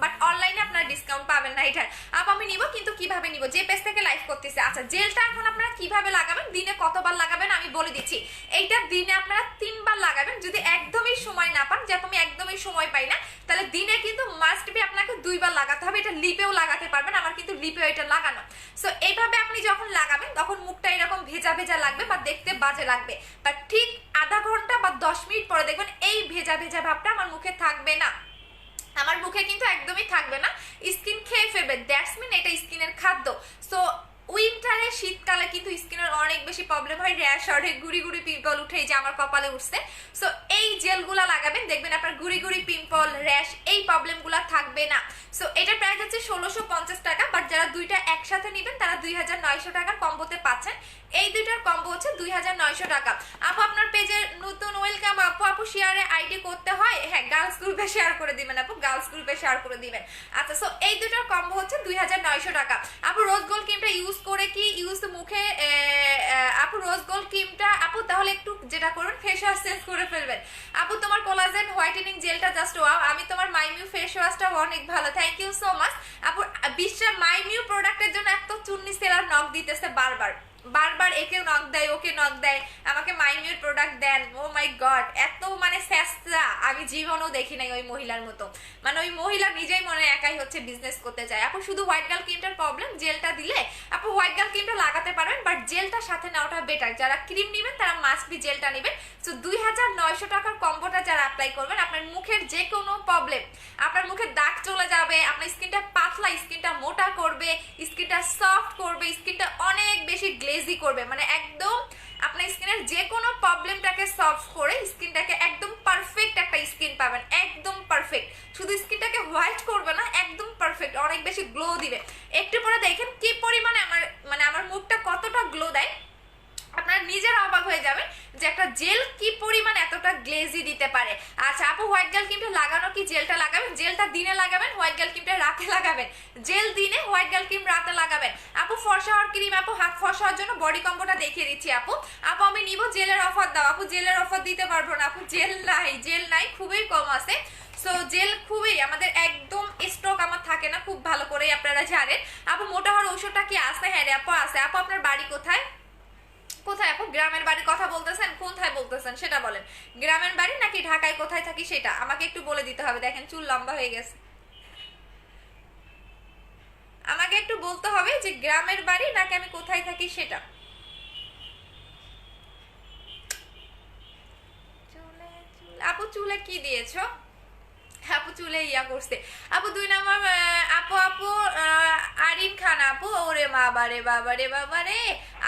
বাট অনলাইনে আপনারা ডিসকাউন্ট পাবেন না এটার। আমি নিব, কিন্তু কিভাবে নিব? যে পেজ থেকে লাইভ করতেছে। আচ্ছা জেলটা এখন আপনারা কিভাবে লাগাবেন, দিনে কতবার লাগাবেন আমি বলে দিচ্ছি। এইটা দিনে আপনারা 3 বার লাগাবেন। যদি একদমই সময় না পান, যে আমি একদমই সময় পাই না, তাহলে দিনে কিন্তু মাস্ট বি আপনাকে 2 বার লাগাতে হবে। এটা লিপেও লাগাতে পারবেন, আমার কিন্তু লিপেও এটা লাগানো। সো এইভাবে আপনি যখন লাগাবেন তখন মুখটা এরকম ভেজা ভেজা লাগবে বা দেখতে বাজে লাগবে, বাট ঠিক আধা ঘন্টা বা 10 মিনিট পরে দেখবেন এই ভেজা ভেজা ভাবটা আমার মুখে থাকবে না। আমার মুখে কিন্তু একদমই থাকবে না, স্কিন খেয়ে ফেলবে। দ্যাটস মিন এটা স্কিনের খাদ্য। সো উইন্টারে, শীতকালে কিন্তু স্কিনের অনেক বেশি প্রবলেম হয়, র্যাশ হয়, গুড়ি গুড়ি পিম্পল উঠে, যে আমার কপালে উঠছে। সো এই জেলগুলা লাগাবেন, দেখবেন আপনার গুড়ি গুড়ি পিম্পল, র্যাশ, এই প্রবলেমগুলো থাকবে না। সো এটার প্রাইস হচ্ছে 1650 টাকা, বাট যারা দুইটা একসাথে নেবেন তারা 2900 টাকার কম্বোতে পাচ্ছেন। এই দুইটার কম্বো হচ্ছে 2900 টাকা। আপু আপনার পেজের নতুন, ওয়েলকাম আপু। আপু শেয়ারে আইডি করতে হয়? হ্যাঁ গার্লস গ্রুপে শেয়ার করে দিবেন আপু, গার্লস গ্রুপে শেয়ার করে দিবেন। আচ্ছা সো এই দুইটার কম্বো হচ্ছে 2900 টাকা। আপু রোজ গোল্ড ক্রিমটা ইউজ করে কি ইউজ মুখে আপু রোজ গোল্ড ক্রিমটা আপু তাহলে একটু যেটা করুন ফেস ওয়াশ চেঞ্জ করে ফেলবেন। আপু তোমার কোলাজেন হোয়াইটেনিং জেলটা জাস্ট ওয়াও। আমি তোমার মাইমিউ ফেস ওয়াশটা অনেক ভালো, থ্যাংক ইউ সো মাচ আপু। বিশ্বের মাইমিউ প্রোডাক্টের জন্য এত চুন্নি সেলার নক দিতেছে বারবার, একে নক দেয়, ওকে নক দেয়, আমাকে মাইমিউর প্রোডাক্ট দেন। ও মাই গড, এত মানে স্যাস্তা আমি জীবনও দেখি নাই ওই মহিলার মতো। মানে ওই মহিলা নিজেই মনে একাই হচ্ছে বিজনেস করতে চায়। আপু শুধু হোয়াইট গার্ল ক্রিমটার প্রবলেম, জেলটা দিলে আপু হোয়াইট গার্ল ক্রিমটা লাগাতে পারবেন, বাট জেলটা সাথে নেওয়াটা বেটার। যারা ক্রিম নেবেন তারা মাস্ট বি জেলটা নেবেন। সো 2900 টাকার কম্বোটা যারা অ্যাপ্লাই করবেন, আপনার মুখের যে কোনো প্রবলেম, আপনার মুখের দাগ চলে যাবে, আপনার স্কিনটা পাতলা, স্কিনটা মোটা করবে, স্কিনটা সফট করবে, স্কিনটা অনেক বেশি গ্লেজি করবে, মানে একদম আপনার স্কিনের যে কোনো প্রবলেমটাকে সলভ করে স্কিনটাকে একদম পারফেক্ট একটা স্কিন পাবেন, একদম পারফেক্ট। শুধু স্কিনটাকে হোয়াইট করবে না, একদম পারফেক্ট, অনেক বেশি গ্লো দিবে। একটু পরে দেখেন কি পরিমাণে আমার মুখটা কতটা গ্লো দেয়, আপনারা নিজেরা অবাক হয়ে যাবেন যে একটা জেল কি পরিমাণ এতটা গ্লেজি দিতে পারে। আচ্ছা আপু হোয়াইট গার্ল ক্রিমটা লাগানো কি জেলটা লাগাবেন? জেলটা দিনে লাগাবেন, হোয়াইট গার্ল ক্রিমটা রাতে লাগাবেন। জেল দিনে, হোয়াইট গার্ল ক্রিম রাতে লাগাবেন। আপু ফর্সা হওয়ার ক্রিম, আপু হাত ফর্সা হওয়ার জন্য বডি কম্বোটা দেখিয়ে দিচ্ছি আপু। আমি নিব, জেলের অফার দাও আপু। জেলের অফার দিতে পারবো না আপু, জেল নাই, খুবই কম আছে। সো জেল খুবই আমাদের একদম স্টক আমার থাকে না, খুব ভালো করেই আপনারা জানেন। আপু মোটা হওয়ার ঔষধটা কি আছে? হ্যাঁ রে আপু আছে। আপু আপনার বাড়ি কোথায়? কোথায় আপু? গ্রামের বাড়ির কথা বলতেছেন? কোথায় বলতেছেন সেটা বলেন। গ্রামের বাড়ি নাকি ঢাকায় কোথায় থাকি সেটা আমাকে একটু বলে দিতে হবে। দেখেন চুল লম্বা হয়ে গেছে, আমাকে একটু বলতে হবে যে গ্রামের বাড়ি নাকি আমি কোথায় থাকি সেটা। আপু চুলে কি দিয়েছো? আপু চুলে ইয়া করছে। আপু 2 নম্বর আপু আপু আরিন খান আপু। ওরে বাবা রে বাবা রে বাবা রে।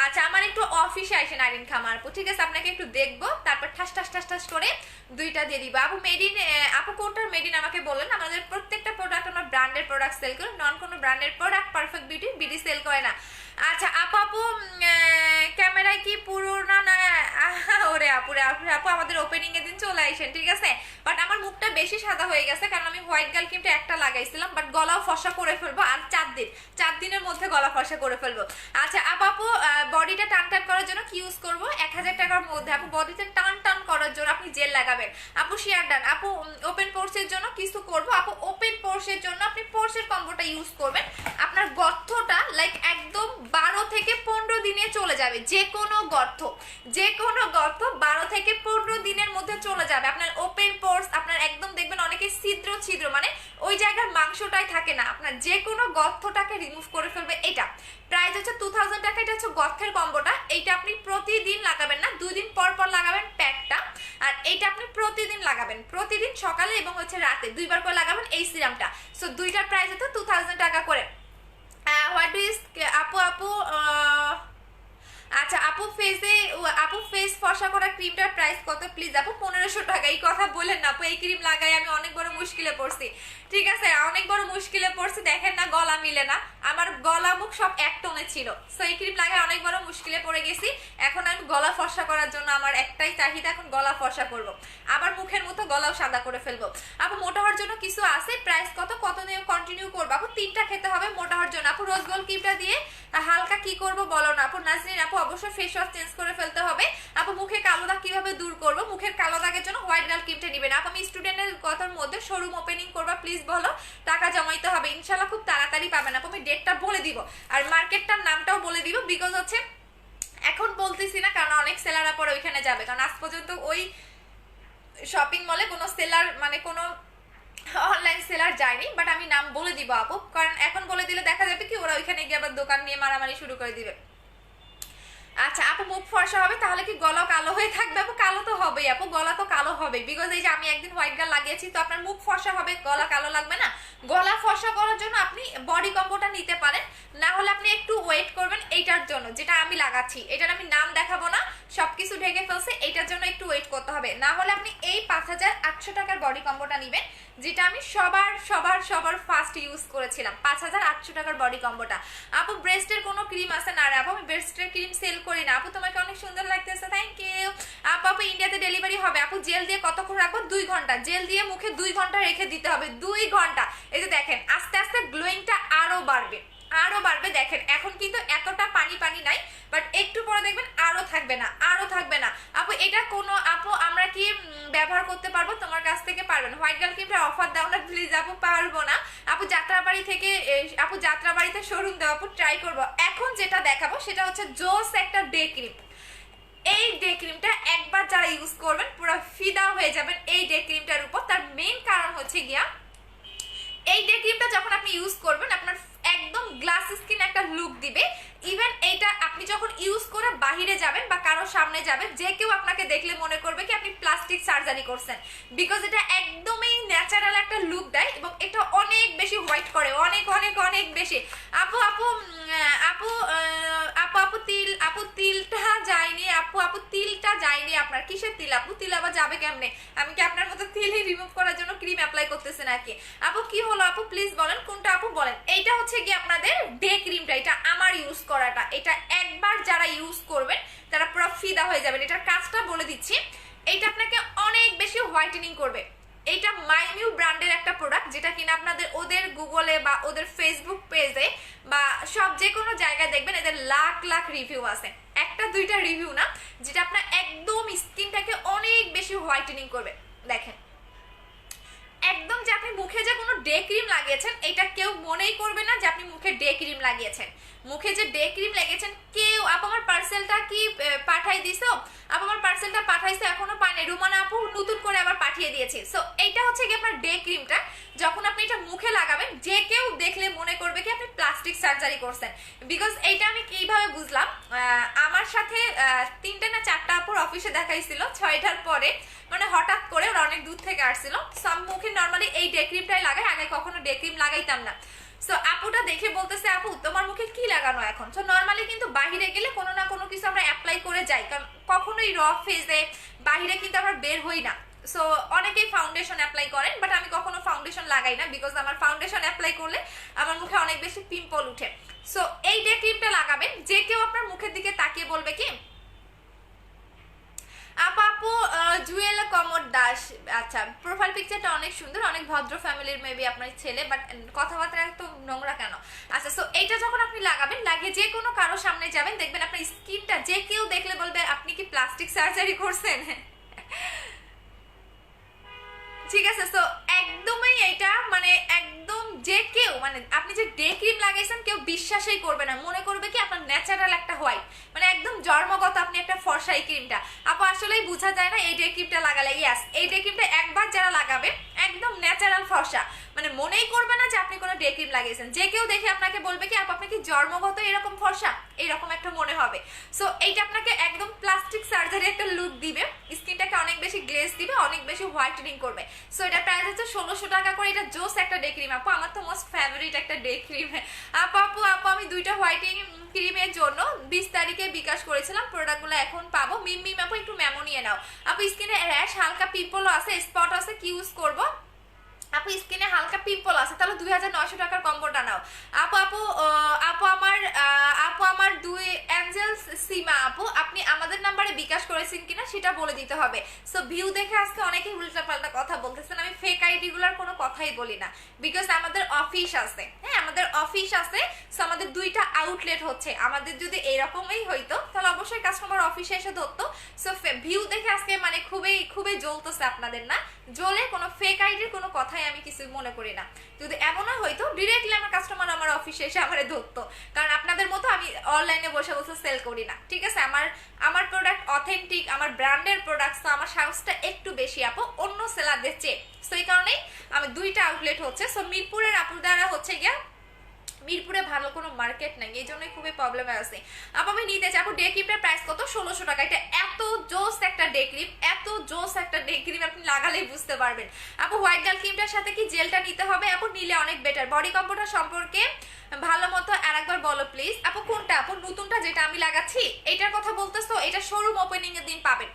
আচ্ছা আমার একটু অফিসে আসেন আরিন খামার আপু, ঠিক আছে? আপনাকে একটু দেখবো, তারপর ঠাস ঠাস ঠাস ঠাস করে 2টা দিয়ে দিব। আপু মেডিন, আপু কোনটার মেডিন আমাকে বলেন। আমাদের প্রত্যেকটা প্রোডাক্ট আমরা ব্র্যান্ডের প্রোডাক্ট সেল করি, নন কোনো ব্র্যান্ডের product Perfect Beauty BD sale করে না। আচ্ছা আপু আপু ক্যামেরায় কি পুরোনো না? ওরে আপু রে আপু আপু আমাদের ওপেনিং এর দিন চলে আসেন, ঠিক আছে? বাট আমার মুখটা বেশি সাদা হয়ে গেছে কারণ আমি হোয়াইট গার্ল ক্রিমটা একটা লাগাইছিলাম, বাট গলাও ফসা করে ফেলবো আর 4 দিনের মধ্যে গলা ফসা করে ফেলবো। আচ্ছা আপু আপু বডিটা টান টান করার জন্য কি ইউজ করবো? 1000 টাকার মধ্যে আপু বডিতে টান টান করার জন্য আপনি জেল লাগাবেন। আপু শেয়ার ডান। আপু ওপেন পোর্সের জন্য কিছু করবো? আপু ওপেন পোর্সের জন্য আপনি পোর্সের কম্বোটা ইউজ করবেন। আপনার গর্তটা লাইক একদম 12 থেকে 15 দিনে চলে যাবে। যে কোনো গর্ত 12 থেকে 15 দিনের মধ্যে চলে যাবে। আপনার ওপেন পোর্স, আপনার একদম দেখবেন অনেকে ছিদ্র ছিদ্র মানে ওই জায়গার মাংসটাই থাকে না, আপনার যে কোনো গর্তটাকে রিমুভ করে ফেলবে। এটা প্রাইস হচ্ছে 2000 টাকা। এটা হচ্ছে গর্তের কম্বোটা। এইটা আপনি প্রতিদিন লাগাবেন না, 2 দিন পর পর লাগাবেন প্যাকটা। আর এইটা আপনি প্রতিদিন লাগাবেন, প্রতিদিন সকালে এবং হচ্ছে রাতে 2বার করে লাগাবেন এই সিরামটা। সো 2টার প্রাইস হচ্ছে 2000 টাকা করে। হোয়াট ইজ আপু আপু আচ্ছা আপু ফেস ফর্সা করা ক্রিমটার প্রাইস কত প্লিজ? আপু 1500 টাকা। এই কথা বলেন না আপু, এই ক্রিম লাগাই আমি অনেক বড় মুশকিলে পড়ছি, ঠিক আছে? অনেক বড় মুশকিলে পড়ছি। দেখেন না গলা মিলে না, আমার গলা মুখ সব এক টোনে ছিল। সো এই ক্রিম লাগাই অনেক বড় মুশকিলে পড়ে গেছি। এখন আমি গলা ফর্সা করার জন্য আমার একটাই চাহিদা, এখন গলা ফর্সা করব, আবার মুখের মতো গলাও সাদা করে ফেলবো। আপু মোটা হওয়ার জন্য কিছু আছে? প্রাইস কত নিয়ে কন্টিনিউ করবো? আপু 3টা খেতে হবে মোটা হওয়ার জন্য। আপু রোজ গোল্ড ক্রিমটা দিয়ে হালকা কি করব বলো না? আপু নাজরিন আপু অবশ্যই ফেস ওয়াশ চেঞ্জ করে ফেলতে হবে। আপু মুখে কালো দাগ কিভাবে দূর করব? মুখের কালো দাগের জন্য হোয়াইট গার্ল ক্রিমটা নেবেন। আপু আমি স্টুডেন্টের কথার মধ্যে শোরুম ওপেনিং করবা প্লিজ বলো, টাকা জমাইতে হবে ইনশাআল্লাহ খুব তাড়াতাড়ি পাবেন। আপু আমি ডেটটা বলে দিব আর মার্কেটটার নামটাও বলে দিব, বিকজ হচ্ছে এখন বলতেছি না কারণ অনেক সেলাররা পরে ওইখানে যাবে, কারণ আজ পর্যন্ত ওই শপিং মলে কোনো সেলার মানে কোনো অনলাইন সেলার যায়নি। বাট আমি নাম বলে দিব আপু, কারণ এখন বলে দিলে দেখা যাবে কি ওরা ওইখানে গিয়ে আবার দোকান নিয়ে মারামারি শুরু করে দিবে। আচ্ছা আপু মুখ ফর্সা হবে তাহলে কি গলা কালো হয়ে থাকবে? আপু কালো তো হবেই আপু, গলা তো কালো হবে, বিকজ এই যে আমি একদিন হোয়াইট গার্ল লাগিয়েছি, তো আপনার মুখ ফর্সা হবে, গলা কালো লাগবে না। গলা ফর্সা করার জন্য আপনি বডি কম্বোটা নিতে পারেন, না হলে আপনি একটু ওয়েট করবেন এইটার জন্য যেটা আমি লাগাচ্ছি। এটার আমি নাম দেখাবো না, সবকিছু ঢেকে ফেলছে, এইটার জন্য একটু ওয়েট করতে হবে। না হলে আপনি এই 5800 টাকার বডি কম্বোটা নিবেন, যেটা আমি সবার সবার সবার ফার্স্ট ইউজ করেছিলাম, 5800 টাকার বডি কম্বোটা। আপু ব্রেস্টের কোনো ক্রিম আছে? না রে আপু আমি ব্রেস্টের ক্রিম সেল করি না। আপু তোমাকে অনেক সুন্দর লাগতেছে, থ্যাংক ইউ। আপু ইন্ডিয়াতে ডেলিভারি হবে? আপু জেল দিয়ে কতক্ষণ রাখবো? 2 ঘন্টা। জেল দিয়ে মুখে 2 ঘন্টা রেখে দিতে হবে, 2 ঘন্টা। এই যে দেখেন আস্তে আস্তে গ্লোয়িংটা আরো বাড়বে, আরো বাড়বে। দেখেন এখন কিন্তু এতটা পানি পানি নাই, বাট একটু পরে দেখবেন আরো থাকবে না, আরো থাকবে না। আপু এটা কোনো আপু আমরা কি ব্যবহার করতে পারবো? তোমার কাছ থেকে পারবেন। হোয়াইট গার্ল ক্রিমটা অফার দাও না প্লিজ আপু, পারবো না আপু। যাত্রাবাড়ি থেকে আপু যাত্রাবাড়িতে শোরুম দাও আপু, ট্রাই করবো। এখন যেটা দেখাবো সেটা হচ্ছে জোস একটা ডে ক্রিম। এই ডে ক্রিমটা একবার যারা ইউজ করবেন পুরো ফিদা হয়ে যাবেন এই ডে ক্রিমটার উপর। তার মেইন কারণ হচ্ছে গিয়া এই ডে ক্রিমটা যখন আপনি ইউজ করবেন আপনার একদম গ্লাস স্কিন একটা লুক দিবে। ইভেন এইটা আপনি যখন ইউজ করে বাহিরে যাবেন বা কারোর সামনে যাবেন, যে কেউ আপনাকে দেখলে মনে করবে কি আপনি প্লাস্টিক সার্জারি করছেন, বিকজ এটা একদমই ন্যাচারাল একটা লুক দেয় এবং এটা অনেক বেশি হোয়াইট করে, অনেক অনেক অনেক বেশি। আপু আপু আপু আপু আপু তিল আপু তিলটা যায়নি আপু, আপু তিলটা যায়নি আপনার। কিসের তিল আপু? তিল আবার যাবে কেমনে? আমি কি আপনার মতো তিল রিমুভ করার জন্য ক্রিম অ্যাপ্লাই করতেছে নাকি? আপু কি হলো আপু প্লিজ বলেন কোনটা আপু বলেন। এইটা হচ্ছে কি আপনাদের ডে ক্রিমটা, এটা আমার ইউজ করাটা। এটা একবার যারা ইউজ করবেন তারা পুরো ফিদা হয়ে যাবেন। এটার কাজটা বলে দিচ্ছি, এইটা আপনাকে অনেক বেশি হোয়াইটেনিং করবে। এইটা মাইমিউ ব্র্যান্ডের একটা প্রোডাক্ট, যেটা কিনা আপনাদের ওদের গুগলে বা ওদের ফেসবুক পেজে বা সব যে কোনো জায়গায় দেখবেন এদের লাখ লাখ রিভিউ আছে, একটা দুইটা রিভিউ না, যেটা আপনার একদম স্কিনটাকে অনেক বেশি হোয়াইটেনিং করবে। দেখেন একদম যে আপনি মুখে যে কোনো ডে ক্রিম লাগিয়েছেন এটা কেউ মনেই করবে না যে আপনি মুখে ডে ক্রিম লাগিয়েছেন। মুখে যে ডে ক্রিম লেগেছেন কেউ, আপু আমার পার্সেলটা কি পাঠাই দিছো, আপু আমার পার্সেলটা পাঠাইছো এখনো পাইনি, রুমানা আপু নতুন করে আবার পাঠিয়ে দিয়েছি। সো এইটা হচ্ছে কি আপনার ডে ক্রিমটা, যখন আপনি এটা মুখে লাগাবেন যে কেউ দেখলে মনে করবে কি আপনি প্লাস্টিক সার্জারি করছেন। বিকজ এইটা আমি কিভাবে বুঝলাম, আমার সাথে 3টে না 4টা আপুর অফিসে দেখাইছিল 6টার পরে, মানে হঠাৎ করে ওরা অনেক দূর থেকে আসছিল। সো আমি মুখে নর্মালি এই ডে ক্রিমটাই লাগাই, আগে কখনো ডে ক্রিম লাগাইতাম না। সো আপুটা দেখে বলতেছে আপু তোমার মুখে কি লাগানো এখন। সো নর্মালি কিন্তু বাহিরে গেলে কোনো না কোনো কিছু আমরা অ্যাপ্লাই করে যাই, কারণ কখনোই র ফেজে বাহিরে কিন্তু আমরা বের হই না। সো অনেকেই ফাউন্ডেশন অ্যাপ্লাই করেন, বাট আমি কখনো ফাউন্ডেশন লাগাই না, বিকজ আমার ফাউন্ডেশন অ্যাপ্লাই করলে আমার মুখে অনেক বেশি পিম্পল উঠে। সো এই ডে ক্রিমটা লাগাবেন, যে কেউ আপনার মুখের দিকে তাকিয়ে বলবে কি আপু আপু জুয়েল কমর দাস। আচ্ছা, প্রোফাইল পিকচারটা অনেক সুন্দর, অনেক ভদ্র ফ্যামিলির মেবি আপনার ছেলে, বাট কথাবার্তা একটু নোংরা কেন। আচ্ছা, সো এইটা যখন আপনি লাগাবেন, লাগিয়ে যে কোনো কারো সামনে যাবেন, দেখবেন আপনার স্কিনটা যে কেউ দেখলে বলবে আপনি কি প্লাস্টিক সার্জারি করছেন। ঠিক আছে, সো একদমই এটা মানে একদম যে কেউ, মানে আপনি যে ডে ক্রিম লাগাইছেন কেউ বিশ্বাসই করবে না, মনে করবে কি আপনার ন্যাচারাল একটা হোয়াইট, মানে একদম জন্মগত আপনি একটা ফর্সা। এই ক্রিমটা আপু আসলেই বোঝা যায় না এই ডে ক্রিমটা লাগালে। ইয়াস, এই ডে ক্রিমটা একবার যারা লাগাবে একদম ন্যাচারাল ফর্সা, মানে মনেই করবে না যে আপনি কোনো ডে ক্রিম লাগিয়েছেন। যে কেউ দেখে আপনাকে বলবে কি আপু আপনি কি জন্মগত এরকম ফর্সা, এইরকম একটা মনে হবে। সো এইটা আপনাকে একদম প্লাস্টিক সার্জারি একটা লুক দিবে, স্কিনটাকে অনেক বেশি গ্লেজ দিবে, অনেক বেশি হোয়াইটেনিং করবে। সো এটা প্রাইস হচ্ছে 1600 টাকা করে। এটা জোস একটা ডে ক্রিম আপু, আমার তো মোস্ট ফেভারিট একটা ডে ক্রিম। আপু আপু আপু আমি 2টা হোয়াইটেনিং ক্রিমের জন্য 20 তারিখে বিকাশ করেছিলাম, প্রোডাক্টগুলো এখন পাবো। মিম মিম আপু একটু মেমো নিয়ে নাও। আপু স্কিনে র্যাশ, হালকা পিম্পলও আছে, স্পট আছে, কি ইউজ করবো? আপু স্কিনে হালকা পিম্পল আছে, তাহলে 2900 টাকার কম্বোটা নাও। আপু আপু আপু আমার 2 অ্যাঞ্জেলস সীমা আপু, আপনি আমাদের নাম্বারে বিকাশ করেছেন কিনা সেটা বলে দিতে হবে। সো ভিউ দেখে আজকে অনেকেই উল্টাপাল্টা কথা বলতেছেন, আমি ফেক আইডি গুলার কোনো কথাই বলি না, বিকজ আমাদের অফিস আছে। হ্যাঁ, আমাদের অফিস আছে। সো আমাদের 2টা আউটলেট হচ্ছে, আমাদের যদি এইরকমই হইতো তাহলে অবশ্যই কাস্টমার অফিসে এসে ধরতো। সো ভিউ দেখে আজকে মানে খুবই খুবই জ্বলতেছে আপনাদের, না জ্বলে কোনো ফেক আইডির কোনো কথাই আমি কিছু মনে করি না। যদি এমনও হইতো ডিরেক্টলি আমার কাস্টমার আমার অফিসে এসে আমারে ধরতো, কারণ আপনাদের মতো আমি অনলাইনে বসে বসে সেল করি না। ঠিক আছে, আমার প্রোডাক্ট অথেন্টিক, আমার ব্র্যান্ডের প্রোডাক্ট, তো আমার সাহসটা একটু বেশি আপু অন্য সেলারদের চেয়ে। সো এই কারণেই আমি 2টা আউটলেট হচ্ছে। সো মিরপুরের আপুর দ্বারা হচ্ছে গিয়া, মিরপুরে ভালো কোনো মার্কেট নাই, এই জন্যই খুবই প্রবলেমে আছে। আপু আমি নিতে চাই। আপু ডে ক্রিমটার প্রাইস কত? 1600 টাকা। এটা এত জোস একটা ডে ক্রিম, এত জোস একটা ডে ক্রিম, আপনি লাগালেই বুঝতে পারবেন। আপু হোয়াইট গার্ল ক্রিমটার সাথে কি জেলটা নিতে হবে? আপু নিলে অনেক বেটার। বডি কম্পোটা সম্পর্কে ভালো মতো আরেকবার বলো প্লিজ। আপু কোনটা? আপু নতুনটা যেটা আমি লাগাচ্ছি এটার কথা বলতেছো? এটা শোরুম ওপেনিং এর দিন পাবেন।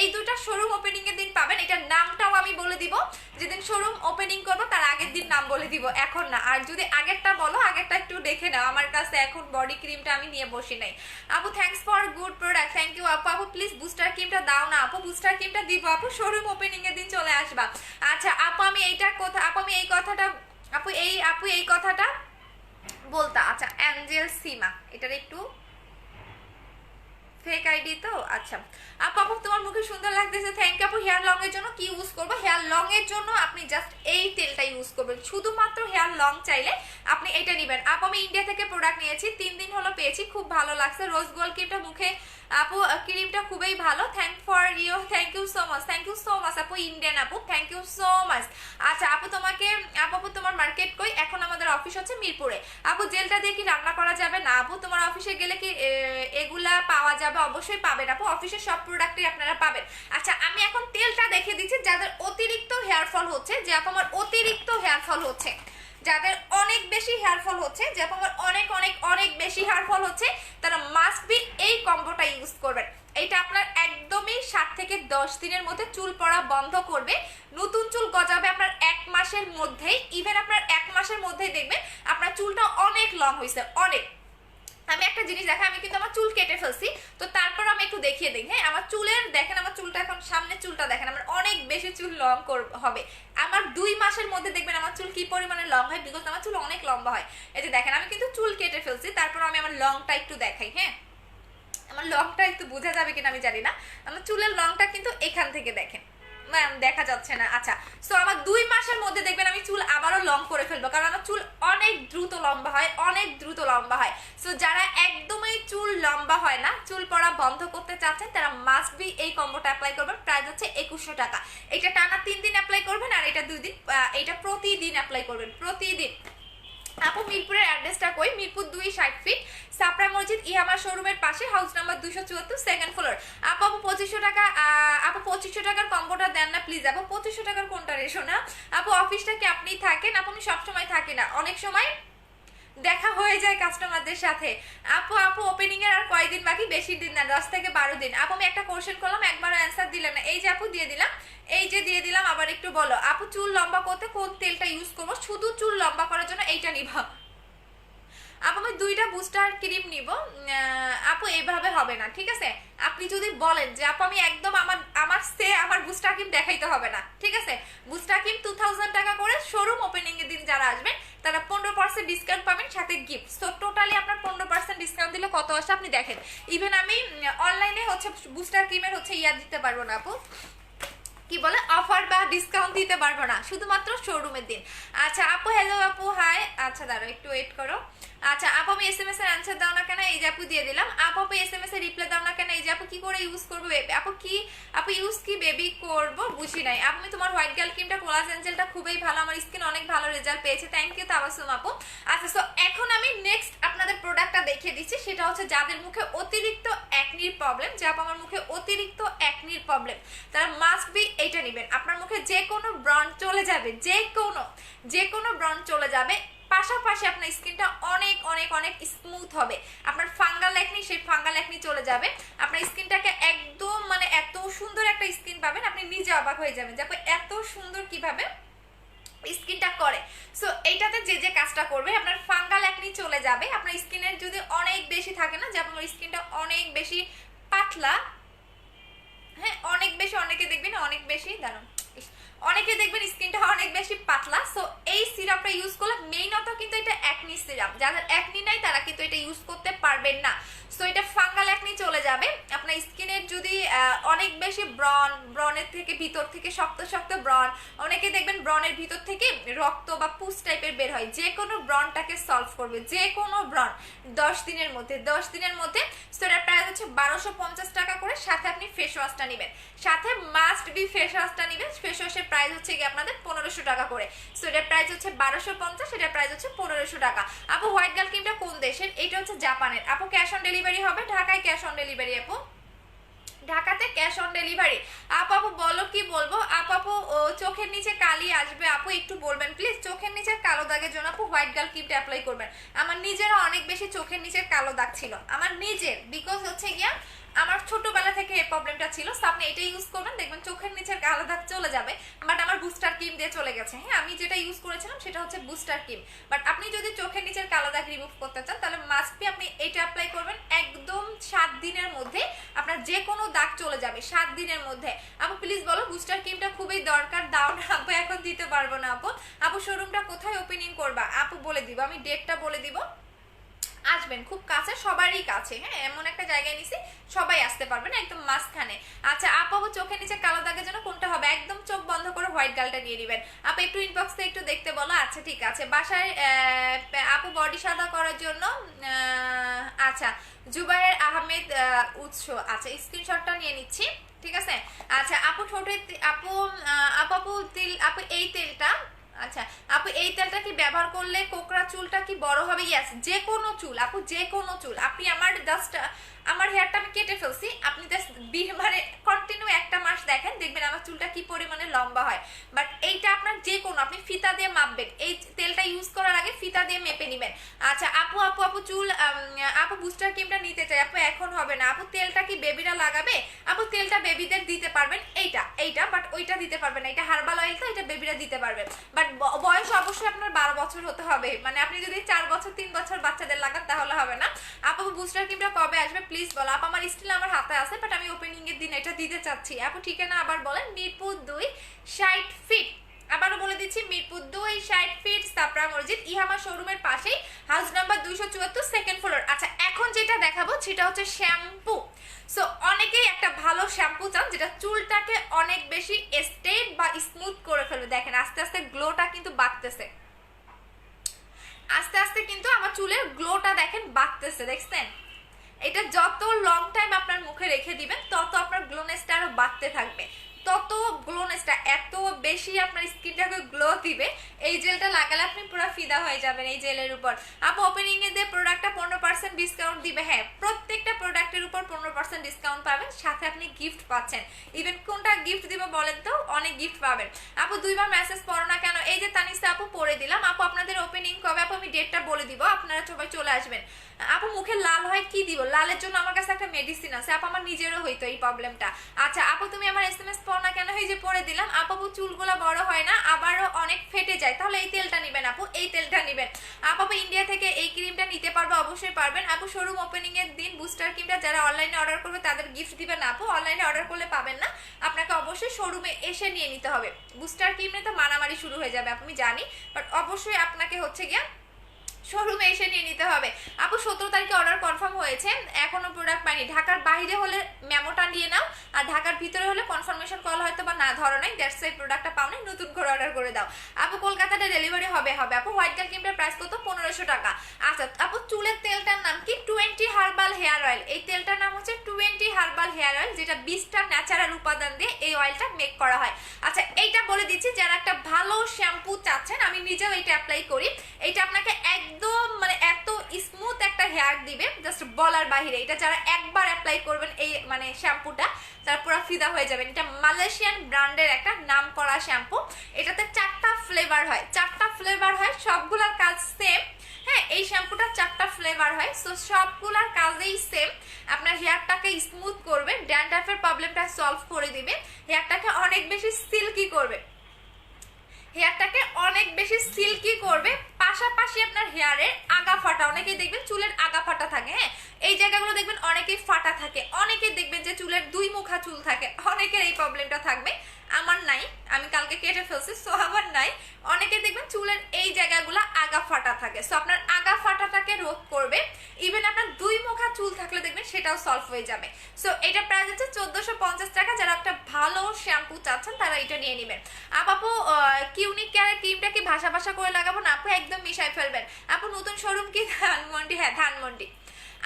এই 2টা শোরুম ওপেনিং এর দিন পাবেন। এটার নামটাও আমি বলে দিব, যেদিন শোরুম ওপেনিং করবো তার আগের দিন নাম বলে দিব, এখন না। আর যদি আগেরটা বলো, আগেরটা একটু দেখে নাও, আমার কাছে এখন বডি ক্রিমটা আমি নিয়ে বসি নাই। আপু thanks for good product, thank you আপু। আপু প্লিজ বুস্টার ক্রিমটা দাও না আপু, বুস্টার ক্রিমটা দিব আপু, শোরুম ওপেনিং এর দিন চলে আসবা। আচ্ছা আপু আমি এইটার কথা, আপু আমি এই কথাটা, আপু এই কথাটা বলতা। আচ্ছা অ্যাঞ্জেল সীমা, এটার একটু ফেক আইডি তো। আচ্ছা আপু তোমার মুখে সুন্দর লাগতেছে, থ্যাংক ইউ আপু। হেয়ার লং এর জন্য কি ইউজ করবো? হেয়ার লং এর জন্য আপনি জাস্ট এই তেলটা ইউজ করবেন, শুধুমাত্র হেয়ার লং চাইলে আপনি এটা নেবেন। আপু আমি ইন্ডিয়া থেকে প্রোডাক্ট নিয়েছি, 3 দিন হলো পেয়েছি, খুব ভালো লাগছে। রোজ গোল্ড ক্রিমটা মুখে আপু, ক্রিমটা খুবই ভালো, thank you so much, thank you so much আপু, ইন্ডিয়ান আপু, থ্যাংক ইউ সো মাচ। আচ্ছা আপু তোমাকে, আপু তোমার মার্কেট কই? এখন আমাদের অফিস হচ্ছে মিরপুরে। আপু জেলটা দিয়ে কি রান্না করা যাবে? না আপু, তোমার অফিসে গেলে কি এগুলা পাওয়া যাবে? অবশ্যই পাবেন আপু, অফিসের সব প্রোডাক্টই আপনারা পাবেন। আচ্ছা আমি এখন তেলটা দেখে দিচ্ছি যাদের অতিরিক্ত হেয়ার ফল হচ্ছে, যে আপু আমার অতিরিক্ত হেয়ার ফল হচ্ছে, যাদের অনেক বেশি হেয়ার ফল হচ্ছে, যে আপু আমার অনেক অনেক অনেক বেশি হেয়ার ফল হচ্ছে, তারা মাস্ট বি এই কম্বোটা ইউজ করবেন। এটা আপনার একদমই 7 থেকে 10 দিনের মধ্যে চুল পড়া বন্ধ করবে, নতুন চুল গজাবে আপনার 1 মাসের মধ্যেই। ইভেন আপনার 1 মাসের মধ্যেই দেখবেন আপনার চুলটা অনেক লং হয়েছে, অনেক। আমি একটা জিনিস দেখাই, আমি কিন্তু আমার চুল কেটে ফেলছি, তো তারপর আমি একটু দেখিয়ে দিই। হ্যাঁ, আমার চুলের দেখেন, আমার চুলটা এখন সামনে চুলটা দেখেন, আমার অনেক বেশি চুল লং হবে। আমার 2 মাসের মধ্যে দেখবেন আমার চুল কি পরিমাণে লং হয়, বিকজ আমার চুল অনেক লম্বা হয়। এই যে দেখেন আমি কিন্তু চুল কেটে ফেলছি, তারপর আমি আমার লংটা একটু দেখাই। হ্যাঁ, আমার লংটা একটু বোঝা যাবে কিনা আমি জানি না, আমার চুলের লংটা কিন্তু এখান থেকে দেখেন, দেখা যাচ্ছে না। আচ্ছা সো আমার 2 মাসের মধ্যে দেখবেন আমি চুল আবারও ফেলবো, কারণ আমার চুল অনেক দ্রুত লম্বা হয়, অনেক দ্রুত লম্বা হয়। সো যারা একদমই চুল লম্বা হয় না, চুল পড়া বন্ধ করতে চাচ্ছেন, তারা মাস্ট বি এই কম্বোটা অ্যাপ্লাই করবেন। প্রাইস হচ্ছে 2100 টাকা। এটা টানা 3 দিন অ্যাপ্লাই করবেন, আর এটা 2 দিন, এটা প্রতিদিন অ্যাপ্লাই করবেন, প্রতিদিন। আপু মিরপুরের অ্যাড্রেসটা কই? মিরপুর 2 60 ফিট, সাপড়া মসজিদ, ইহামা শোরুমের পাশে, হাউস নাম্বার 274, সেকেন্ড ফ্লোর। আপু 2500 টাকা, আপু 2500 টাকার কম্বোটা দেন না প্লিজ। আপু 2500 টাকার কোনটা রেশো না? আপু অফিসটা কি আপনি থাকেন? আপু আমি সবসময় থাকি না, অনেক সময় দেখা হয়ে যায় কাস্টমারদের সাথে। আপু ওপেনিং এর আর কয়দিন বাকি? বেশি দিন না, 10 থেকে 12 দিন। আপু আমি একটা কোশ্চেন করলাম, একবার অ্যান্সার দিলেন না। এই যে আপু দিয়ে দিলাম, এই যে দিয়ে দিলাম, আবার একটু বলো আপু চুল লম্বা করতে কোন তেলটা ইউজ করবো? শুধু চুল লম্বা করার জন্য এইটা নিবা। আপু আমি 2টা বুস্টার ক্রিম নিব। আপু এইভাবে হবে না, ঠিক আছে? আপনি যদি বলেন যে আপু আমি একদম আমার বুস্টার ক্রিম দেখাইতে হবে না, ঠিক আছে? বুস্টার ক্রিম 2000 টাকা করে, শোরুম ওপেনিং এর দিন যারা আসবেন তারা 15% ডিসকাউন্ট পাবেন, সাথে গিফট। সো টোটালি আপনার 15% ডিসকাউন্ট দিলে কত আসে আপনি দেখেন। ইভেন আমি অনলাইনে হচ্ছে বুস্টার ক্রিমের হচ্ছে দিতে পারবো না আপু, কি বলে, অফার বা ডিসকাউন্ট দিতে পারবো না, শুধুমাত্র শোরুমের দিন। আচ্ছা আপু, হ্যালো আপু, হাই। আচ্ছা দাঁড়াও একটু ওয়েট করো। আচ্ছা আপু আমি এসএমএস এর আনসার দাও না কেন? এই যে আপু দিয়ে দিলাম। আপু এসএমএস এর রিপ্লাই দাও না কেন? এই যে আপু কি করে ইউজ করবো? আপু ইউজ কি বেবি করব? বুঝি নাই। আপু তোমার হোয়াইট গার্ল ক্রিমটা, কোলাজেন জেলটা খুবই ভালো, আমার স্কিন অনেক ভালো রেজাল্ট পেয়েছে, থ্যাংক ইউ তাবাসসুম আপু। আচ্ছা সো এখন আমি নেক্সট আপনাদের প্রোডাক্টটা দেখিয়ে দিচ্ছি, সেটা হচ্ছে যাদের মুখে অতিরিক্ত অ্যাকনির প্রবলেম, যে আপু আমার মুখে অতিরিক্ত অ্যাকনির প্রবলেম, তারা মাস্ট বি এইটা নেবেন। আপনার মুখে যে কোনো ব্রণ চলে যাবে, যে কোনো ব্রণ চলে যাবে, পাশাপাশি আপনার স্কিনটা অনেক অনেক অনেক স্মুথ হবে। আপনার ফাঙ্গাল একনি, সেই ফাঙ্গাল একনি চলে যাবে। আপনার স্কিনটাকে একদম মানে এত সুন্দর একটা স্কিন পাবেন, আপনি নিজে অবাক হয়ে যাবেন যে এত সুন্দর কিভাবে স্কিনটা করে। সো এইটাতে যে কাজটা করবে, আপনার ফাঙ্গাল একনি চলে যাবে। আপনার স্কিনের যদি অনেক বেশি থাকে না, যে আপনার স্কিনটা অনেক বেশি পাতলা, হ্যাঁ অনেক বেশি, অনেকে দেখবেন অনেক বেশি, দাঁড়ান, অনেকে দেখবেন স্কিনটা অনেক বেশি পাতলা। সো এই সিরাপটা ইউজ করলে, মেইনত কিন্তু এটা অ্যাকনি সিরাপ, যাদের অ্যাকনি নাই তারা কিন্তু এটা ইউজ করতে পারবেন না। সো এটা ফাঙ্গাল অ্যাকনি চলে যাবে। আপনার স্কিনের যদি অনেক বেশি ব্রণের থেকে ভিতর থেকে শক্ত শক্ত ব্রণ, অনেকে দেখবেন ব্রণের ভিতর থেকে রক্ত বা পুস টাইপের বের হয়, যে কোনো ব্রণটাকে সলভ করবে, যে কোনো ব্রণ 10 দিনের মধ্যে। সো এটার প্রাইস হচ্ছে 1250 টাকা করে, সাথে আপনি ফেস ওয়াশটা নেবেন, সাথে মাস্ট বি ফেস ওয়াশটা নেবেন। ফেস ওয়াশের প্রাইস হচ্ছে কি আপনাদের 1500 টাকা করে। সো এটার প্রাইস হচ্ছে 1250, এটার প্রাইস হচ্ছে 1500 টাকা। আপু হোয়াইট গার্ল ক্রিমটা কোন দেশের? এটা হচ্ছে জাপানের। আপু ক্যাশ অন ডেলিভারি হবে? ঢাকায় ক্যাশ অন ডেলিভারি আপু, ঢাকাতে ক্যাশ অন ডেলিভারি। আপু বলো কি বলবো? আপু চোখের নিচে কালি আসবে, আপু একটু বলবেন প্লিজ। চোখের নিচের কালো দাগের জন্য আপু হোয়াইট গার্ল ক্রিমটা অ্যাপ্লাই করবেন। আমার নিজেরও অনেক বেশি চোখের নিচের কালো দাগ ছিল, আমার নিজের, বিকজ হচ্ছে গিয়া আমার ছোটবেলা থেকে এই প্রবলেমটা ছিল। সো আপনি এটা ইউজ করবেন, দেখবেন চোখের নিচের কালো দাগ চলে যাবে। বাট আমার বুস্টার ক্রিম দিয়ে চলে গেছে। হ্যাঁ আমি যেটা ইউজ করেছিলাম সেটা হচ্ছে বুস্টার ক্রিম। বাট আপনি যদি চোখের নিচের কালো দাগ রিমুভ করতে চান, তাহলে মাস্ট বি আপনি এটা অ্যাপ্লাই করবেন। একদম 7 দিনের মধ্যে আপনার যে কোনো দাগ চলে যাবে, 7 দিনের মধ্যে। আপু প্লিজ বলো, বুস্টার ক্রিমটা খুবই দরকার, দাও না আপু, এখন দিতে পারবো না আপু। আপু শোরুমটা কোথায় ওপেনিং করবা? আপু বলে দিব, আমি ডেটটা বলে দিব। আসবেন খুব কাছে, সবারই কাছে, হ্যাঁ এমন একটা জায়গায় নিছি সবাই আসতে পারবেন, একদম মাঝখানে। আচ্ছা আপু চোখের নিচে কালো দাগের জন্য কোনটা হবে? একদম চোখ বন্ধ করে হোয়াইট গার্লটা নিয়ে নেবেন। আপু একটু ইনবক্সে একটু দেখতে বলো। আচ্ছা ঠিক আছে। বাসায় আপু বডি সাদা করার জন্য, আচ্ছা জুবায়ের আহমেদ উৎস, আচ্ছা স্ক্রিনশটটা নিয়ে নিচ্ছি, ঠিক আছে। আচ্ছা আপু ঠোঁটে, আপু আপু তেল, আপু এই তেলটা, আচ্ছা আপু এই তেলটা কি ব্যবহার করলে কোকড়া চুলটা কি বড় হবে? ইয়েস, যে কোনো চুল আপু, যে কোনো চুল। আপনি আমার হেয়ারটা আমি কেটে ফেলছি, আপনি জাস্ট মানে কন্টিনিউ একটা মাস দেখেন, দেখবেন আমার চুলটা কি পরিমাণে লম্বা হয়। বাট এইটা আপনার যে কোনো, আপনি ফিতা দিয়ে মাপবেন, এই তেলটা ইউজ করার আগে ফিতা দিয়ে মেপে নেবেন। আচ্ছা আপু চুল, আপু বুস্টার ক্রিমটা নিতে চাই আপু, এখন হবে না আপু। তেলটা কি বেবিরা লাগাবে? আপু তেলটা বেবিদের দিতে পারবেন, এইটা বাট ওইটা দিতে পারবেন না, এটা হার্বাল অয়েল, তো এটা বেবিরা দিতে পারবেন। বাট বয়স অবশ্যই আপনার 12 বছর হতে হবে, মানে আপনি যদি 4 বছর 3 বছর বাচ্চাদের লাগান তাহলে হবে না। আপু বুস্টার ক্রিমটা কবে আসবে প্লিজ বলো। আপু আমার স্টিল আমার হাতে আছে, বাট আমি ওপেনিং এর দিন এটা দিতে চাচ্ছি। আপু ঠিকানা আবার বলেন। মিরপুর 2 60 ফিট, আবারও বলে দিচ্ছি, মিরপুর 2 60 ফিট, সাপড়া মসজিদ, ইহামা শোরুমের পাশেই, হাউস নাম্বার 274, সেকেন্ড ফ্লোর। আচ্ছা এখন যেটা দেখাবো সেটা হচ্ছে শ্যাম্পু। সো অনেকেই একটা ভালো শ্যাম্পু চান যেটা চুলটাকে অনেক বেশি স্ট্রেট বা স্মুথ করে ফেলবে। দেখেন আস্তে আস্তে গ্লোটা কিন্তু বাড়তেছে, আস্তে আস্তে কিন্তু আমার চুলের গ্লোটা দেখেন বাড়তেছে, দেখছেন? এটা যত লং টাইম আপনার মুখে রেখে দিবেন তত আপনার গ্লোনেসটা আরো বাড়তে থাকবে, তত গ্লোনেসটা এত বেশি আপনার স্কিনটাকে গ্লো দিবে। এই জেলটা লাগালে আপনি পুরো ফিদা হয়ে যাবেন এই জেলের উপর। আপু ওপেনিং এ দিয়ে প্রোডাক্টটা 15% ডিসকাউন্ট দিবে। হ্যাঁ, প্রত্যেকটা প্রোডাক্টের উপর 15% ডিসকাউন্ট পাবেন, সাথে আপনি গিফট পাচ্ছেন। ইভেন কোনটা গিফট দিব বলেন তো? অনেক গিফট পাবেন। আপু দুইবার মেসেজ পড়ো না কেন? এই যে তানিসা আপু পড়ে দিলাম। আপু আপনাদের ওপেনিং কবে? আপু আমি ডেটটা বলে দিব, আপনারা সবাই চলে আসবেন। আপু মুখে লাল হয় কি দিব? লালের জন্য আমার কাছে একটা মেডিসিন আছে আপু, আমার নিজেরও হইতো এই প্রবলেমটা। আচ্ছা আপু তুমি আমার এসএমএস পড়ো না কেন? এই যে পড়ে দিলাম। আপু চুলগুলো বড় হয় না, আবারও অনেক ফেটে যায়, তাহলে এই তেলটা নেবেন আপু, এই তেলটা নেবেন। আপু ইন্ডিয়া থেকে এই ক্রিমটা নিতে পারবো? অবশ্যই পারবেন আপু। শোরুম ওপেনিং এর দিন বুস্টার ক্রিমটা যারা অনলাইনে অর্ডার করবে তাদের গিফট দিবেন না আপু, অনলাইনে অর্ডার করলে পাবেন না, আপনাকে অবশ্যই শোরুমে এসে নিয়ে নিতে হবে। বুস্টার ক্রিমে তো মারামারি শুরু হয়ে যাবে আপনি জানি, বাট অবশ্যই আপনাকে হচ্ছে গিয়া শোরুমে এসে নিয়ে নিতে হবে। আপু 17 তারিখে অর্ডার কনফার্ম হয়েছে, এখনো প্রোডাক্ট পাইনি। ঢাকার বাইরে হলে মেমোটা নিয়ে নাও, আর ঢাকার ভিতরে হলে কনফার্মেশন কল হয়তো বা না ধরো নাই, দ্যাটস ওয়াই প্রোডাক্টটা পাও নাই, নতুন করে অর্ডার করে দাও। আপু কলকাতাতে ডেলিভারি হবে? হবে আপু। হোয়াইট গার্ল ক্রিমটার প্রাইস কত? 1500 টাকা। আচ্ছা আপু চুলের তেলটার নাম কি? 20 হার্বাল হেয়ার অয়েল। এই তেলটার নাম হচ্ছে 20 হার্বাল হেয়ার অয়েল, যেটা 20টা ন্যাচারাল উপাদান দিয়ে এই অয়েলটা মেক করা হয়। আচ্ছা এইটা বলে দিচ্ছি, যারা একটা ভালো শ্যাম্পু চাচ্ছেন, আমি নিজেও এটা অ্যাপ্লাই করি, এইটা আপনাকে একদম মানে এত স্মুথ একটা হেয়ার দিবে জাস্ট বলার বাহিরে। এটা যারা একবার অ্যাপ্লাই করবেন এই মানে শ্যাম্পুটা, তারা পুরো ফিদা হয়ে যাবেন। এটা মালয়েশিয়ান ব্র্যান্ডের একটা নাম করা শ্যাম্পু। এটাতে 4টা ফ্লেভার হয়, 4টা ফ্লেভার হয়, সবগুলোর কাজ সেম। হ্যাঁ, এই শ্যাম্পুটা 4টা ফ্লেভার হয়, সো সবগুলোর কাজেই সেম। আপনার হেয়ারটাকে স্মুথ করবে, ড্যান্ড্রাফের প্রবলেমটা সলভ করে দিবে, হেয়ারটাকে অনেক বেশি সিল্কি করবে, হেয়ারটাকে অনেক বেশি সিল্কি করবে। পাশাপাশি আপনার হেয়ারের আগা ফাটা, অনেকেই দেখবেন চুলের আগা ফাটা থাকে, হ্যাঁ এই জায়গাগুলো দেখবেন অনেকেই ফাটা থাকে, অনেকেই দেখবেন যে চুলের 2 মুখা চুল থাকে, অনেকের এই প্রবলেমটা থাকবে। আমার নাই, আমি কালকে কেটে ফেলছি, সো আমার নাই। অনেকে দেখবেন চুলের এই জায়গাগুলো আগা ফাটা থাকে, সো আপনার আগা ফাটাটাকে রোধ করবে। ইভেন আপনার 2 মুখা চুল থাকলে দেখবেন সেটাও সলভ হয়ে যাবে। সো এটা প্রাইস হচ্ছে 1450 টাকা। যারা একটা ভালো শ্যাম্পু চাচ্ছেন তারা এটা নিয়ে নেবেন। আপু কিউনিক কেয়ারের ক্রিমটা কি ভাষা ভাষা করে লাগাবো না আপু? একদম মিশাই ফেলবেন আপু। নতুন শোরুম কি ধানমন্ডি? হ্যাঁ ধানমন্ডি,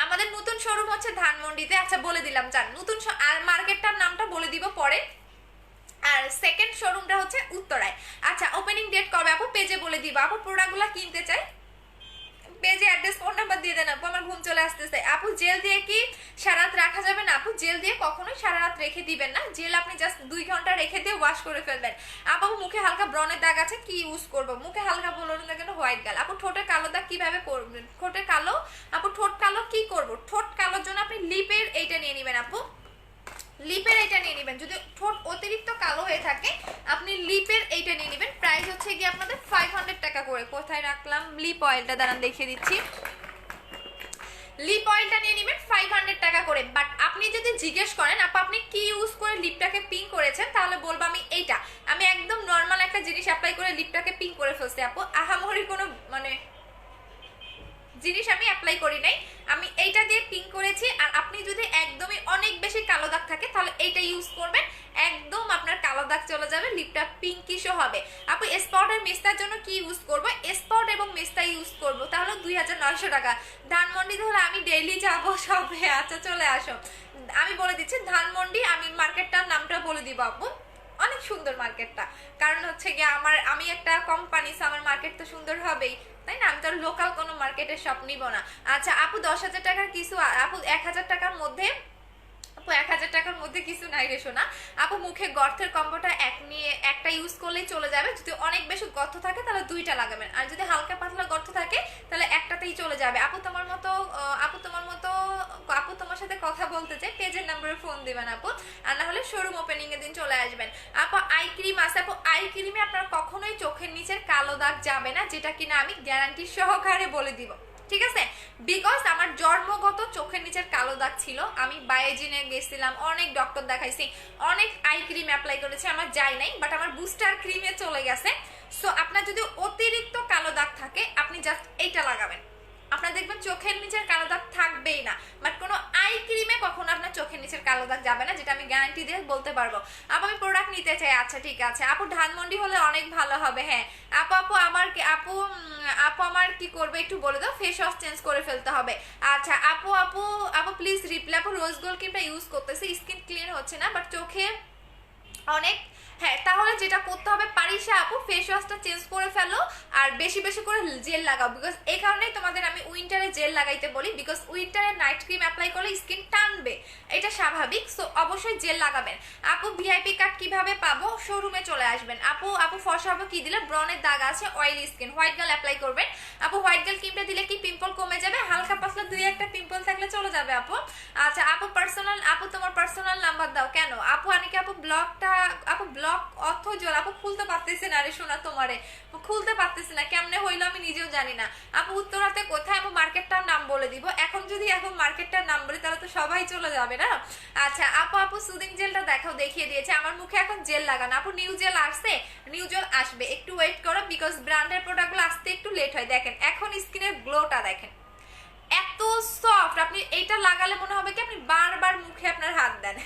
আমাদের নতুন শোরুম হচ্ছে ধানমন্ডিতে। আচ্ছা বলে দিলাম, যান নতুন আর মার্কেটটার নামটা বলে দিব পরে। আর সেকেন্ড শোরুমটা হচ্ছে উত্তরায়। আচ্ছা ওপেনিং ডেট কবে আপু? পেজে বলে দিব আপু। প্রোডাক্টগুলো কিনতে চাই, পেজে অ্যাড্রেস ফোন নাম্বার দিয়ে দেন আপু, আমার ঘুম চলে আসতেছে। আপু জেল দিয়ে কি সারা রাত রাখা যাবে না আপু? জেল দিয়ে কখনোই সারা রাত রেখে দিবেন না, জেল আপনি জাস্ট 2 ঘন্টা রেখে দিয়ে ওয়াশ করে ফেলবেন। আপু মুখে হালকা ব্রনের দাগ আছে, কি ইউজ করব? মুখে হালকা বলুন না কেন হোয়াইট গাল। আপু ঠোঁটের কালো দাগ কিভাবে করবেন? ঠোঁটের কালো আপু, ঠোঁট কালো কি করব? ঠোঁট কালোর জন্য আপনি লিপের এইটা নিয়ে নেবেন আপু, লিপের এইটা নিয়ে নেবেন। যদি ঠোঁট অতিরিক্ত কালো হয়ে থাকে আপনি লিপের এইটা নিয়ে নেবেন। প্রাইস হচ্ছে গিয়ে আপনাদের 500 টাকা করে। কোথায় রাখলাম লিপ অয়েলটা? দাঁড়ান দেখিয়ে দিচ্ছি। লিপ অয়েলটা নিয়ে নেবেন 500 টাকা করে। বাট আপনি যদি জিজ্ঞেস করেন আপু আপনি কি ইউজ করে লিপটাকে পিঙ্ক করেছেন, তাহলে বলবো আমি এইটা, আমি একদম নর্মাল একটা জিনিস অ্যাপ্লাই করে লিপটাকে পিঙ্ক করে ফেলছি আপু। আহামরি কোনো মানে জিনিস আমি অ্যাপ্লাই করি নাই, আমি এইটা দিয়ে পিঙ্ক করেছি। আর আপনি যদি একদমই অনেক বেশি কালো দাগ থাকে তাহলে এইটা ইউজ করবেন, একদম আপনার কালো দাগ চলে যাবে, লিপটা পিঙ্কিশও হবে। আপু স্পট আর মেস্তার জন্য কি ইউজ করবো? স্পট এবং মেস্তা ইউজ করবো, তাহলে 2900 টাকা। ধানমন্ডি হলে আমি ডেইলি যাবো সবে। আচ্ছা চলে আসো, আমি বলে দিচ্ছি ধানমন্ডি, আমি মার্কেটটার নামটা বলে দিব আপু। অনেক সুন্দর মার্কেটটা, কারণ হচ্ছে গিয়ে আমি একটা কোম্পানি, আমার মার্কেট তো সুন্দর হবেই, তাই না? আমি তো লোকাল কোনো মার্কেটের শপ নিব না। আচ্ছা আপু 10,000 টাকার কিছু আপু 1000 টাকার মধ্যে আপু 1000 টাকার মধ্যে কিছু নাই রে শোনা। আপু মুখে গর্তের কম্বোটা একটা ইউজ করলেই চলে যাবে। যদি অনেক বেশি গর্ত থাকে তাহলে 2টা লাগাবেন, আর যদি হালকা পাতলা গর্ত থাকে তাহলে একটাতেই চলে যাবে। আপু তোমার মতো আপু তোমার সাথে কথা বলতে চাই, পেজের নাম্বারে ফোন দিবেন আপু, আর না হলে শোরুম ওপেনিং এর দিন চলে আসবেন। আপু আই ক্রিম আছে আপু, আই ক্রিমে আপনার কখনোই চোখের নিচের কালো দাগ যাবে না, যেটা কিনা আমি গ্যারান্টি সহকারে বলে দিব, ঠিক আছে? বিকজ আমার জন্মগত চোখের নিচের কালো দাগ ছিল, আমি বায়োজিনে গেছিলাম, অনেক ডক্টর দেখাইছি, অনেক আই ক্রিম অ্যাপ্লাই করেছি, আমার যায় নাই, বাট আমার বুস্টার ক্রিমে চলে গেছে। সো আপনার যদি অতিরিক্ত কালো দাগ থাকে আপনি জাস্ট এইটা লাগাবেন, আপনার দেখবেন চোখের নিচের কালো দাগ থাকবেই না। বাট কোনো আই ক্রিমে কখনো আপনার চোখের নিচের কালো দাগ যাবে না, যেটা আমি গ্যারান্টি দিয়ে বলতে পারবো। আপু আমি প্রোডাক্ট নিতে চাই, আচ্ছা ঠিক আছে আপু, ধানমন্ডি হলে অনেক ভালো হবে। হ্যাঁ আপু, আপু আমার কি করবে একটু বলে দাও, ফেস ওয়াশ চেঞ্জ করে ফেলতে হবে। আচ্ছা আপু আপু আপু প্লিজ রিপ্লাই। আপু রোজ গোল্ড ক্রিমটা ইউজ করতেছি, স্কিন ক্লিন হচ্ছে না, বাট চোখে অনেক। হ্যাঁ তাহলে যেটা করতে হবে পারিসা আপু, ফেস ওয়াশটা চেঞ্জ করে ফেলো আর বেশি বেশি করে জেল লাগাও, বিকজ এই কারণেই তোমাদের আমি উইন্টারে জেল লাগাইতে বলি, বিকজ উইন্টারে নাইট ক্রিম অ্যাপ্লাই করলে স্কিন টানবে, এটা স্বাভাবিক। সো অবশ্যই জেল লাগাবেন। আপু ভিআইপি কার্ড কিভাবে পাবো? শোরুমে চলে আসবেন। আপু আপু ফর্সা হবে কি দিলে? ব্রনের দাগ আছে, oily skin, white girl apply করবেন। আপু হোয়াইট গার্ল ক্রিমটা দিলে কি পিম্পল কমে যাবে? হালকা পাতলা দুই একটা পিম্পল থাকলে চলে যাবে আপু। আচ্ছা আপু পার্সোনাল, আপু তোমার পার্সোনাল নাম্বার দাও। কেন আপু? আনিকে আপু ব্লগটা, আপু ব্লগ অথজল আপু খুলতে পারতেছি না রে শোনা, তোমারে খুলতে পারতেছি না, কেমনে হইলো আমি নিজেও জানি না। আপু উত্তরাতে কোথায়? আপু মার্কেটটার নাম বলে দিব, এখন যদি এখন মার্কেটটার নাম বলি তাহলে তো সবাই চলে যাবে না। আচ্ছা আপু আপু সুদিং জেলটা দেখাও, দেখিয়ে দিয়েছে। আমার মুখে এখন জেল লাগানো। আপু নিউ জেল আসছে, নিউ জেল আসবে, একটু ওয়েট করো, বিকজ ব্র্যান্ডের প্রোডাক্টগুলো আসতে একটু লেট হয়। দেখেন এখন স্কিনের গ্লোটা দেখেন, এত সফট, আপনি এইটা লাগালে মনে হবে কি আপনি বারবার মুখে আপনার হাত দেন,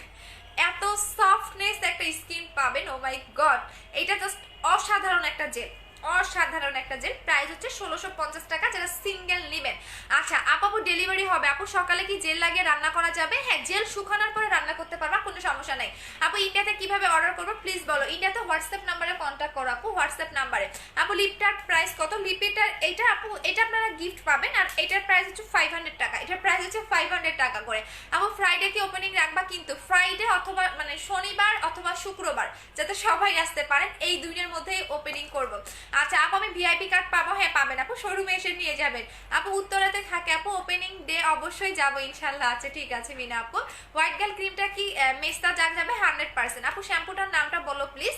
এত সফটনেস একটা স্কিন পাবেন। ও মাই গড, এটা জাস্ট অসাধারণ একটা জেল, অসাধারণ একটা জেল। প্রাইস হচ্ছে 1650 টাকা, যারা সিঙ্গেল নেবেন। আচ্ছা আপু ডেলিভারি হবে? আপু সকালে কি জেল লাগিয়ে রান্না করা যাবে? হ্যাঁ জেল শুকানোর পরে রান্না করতে পারবা, কোনো সমস্যা নাই। আপু ইন্ডিয়াতে কিভাবে অর্ডার করবো প্লিজ বলো? ইন্ডিয়াতে হোয়াটসঅ্যাপ নাম্বারে কন্ট্যাক্ট করো আপু, হোয়াটসঅ্যাপ নাম্বারে। আপু লিপটার প্রাইস কত? লিপিটার এটা আপু, এটা আপনারা গিফট পাবেন, আর এটার প্রাইস হচ্ছে 500 টাকা, এটার প্রাইস হচ্ছে 500 টাকা করে। আপু ফ্রাইডে কি ওপেনিং রাখবা? কিন্তু ফ্রাইডে অথবা মানে শনিবার অথবা শুক্রবার, যাতে সবাই আসতে পারেন, এই দুইটার মধ্যেই ওপেনিং করব। আচ্ছা আপু আমি ভিআইপি কার্ড পাবো? হ্যাঁ পাবেন আপু, শোরুমে এসে নিয়ে যাবেন। আপু উত্তরাতে থাকে আপু, ওপেনিং ডে অবশ্যই যাবো ইনশাল্লাহ। আচ্ছা ঠিক আছে মিনা আপু। হোয়াইট গার্ল ক্রিমটা কি মেস্তা জাগ যাবে? 100%। আপু শ্যাম্পুটার নামটা বলো প্লিজ।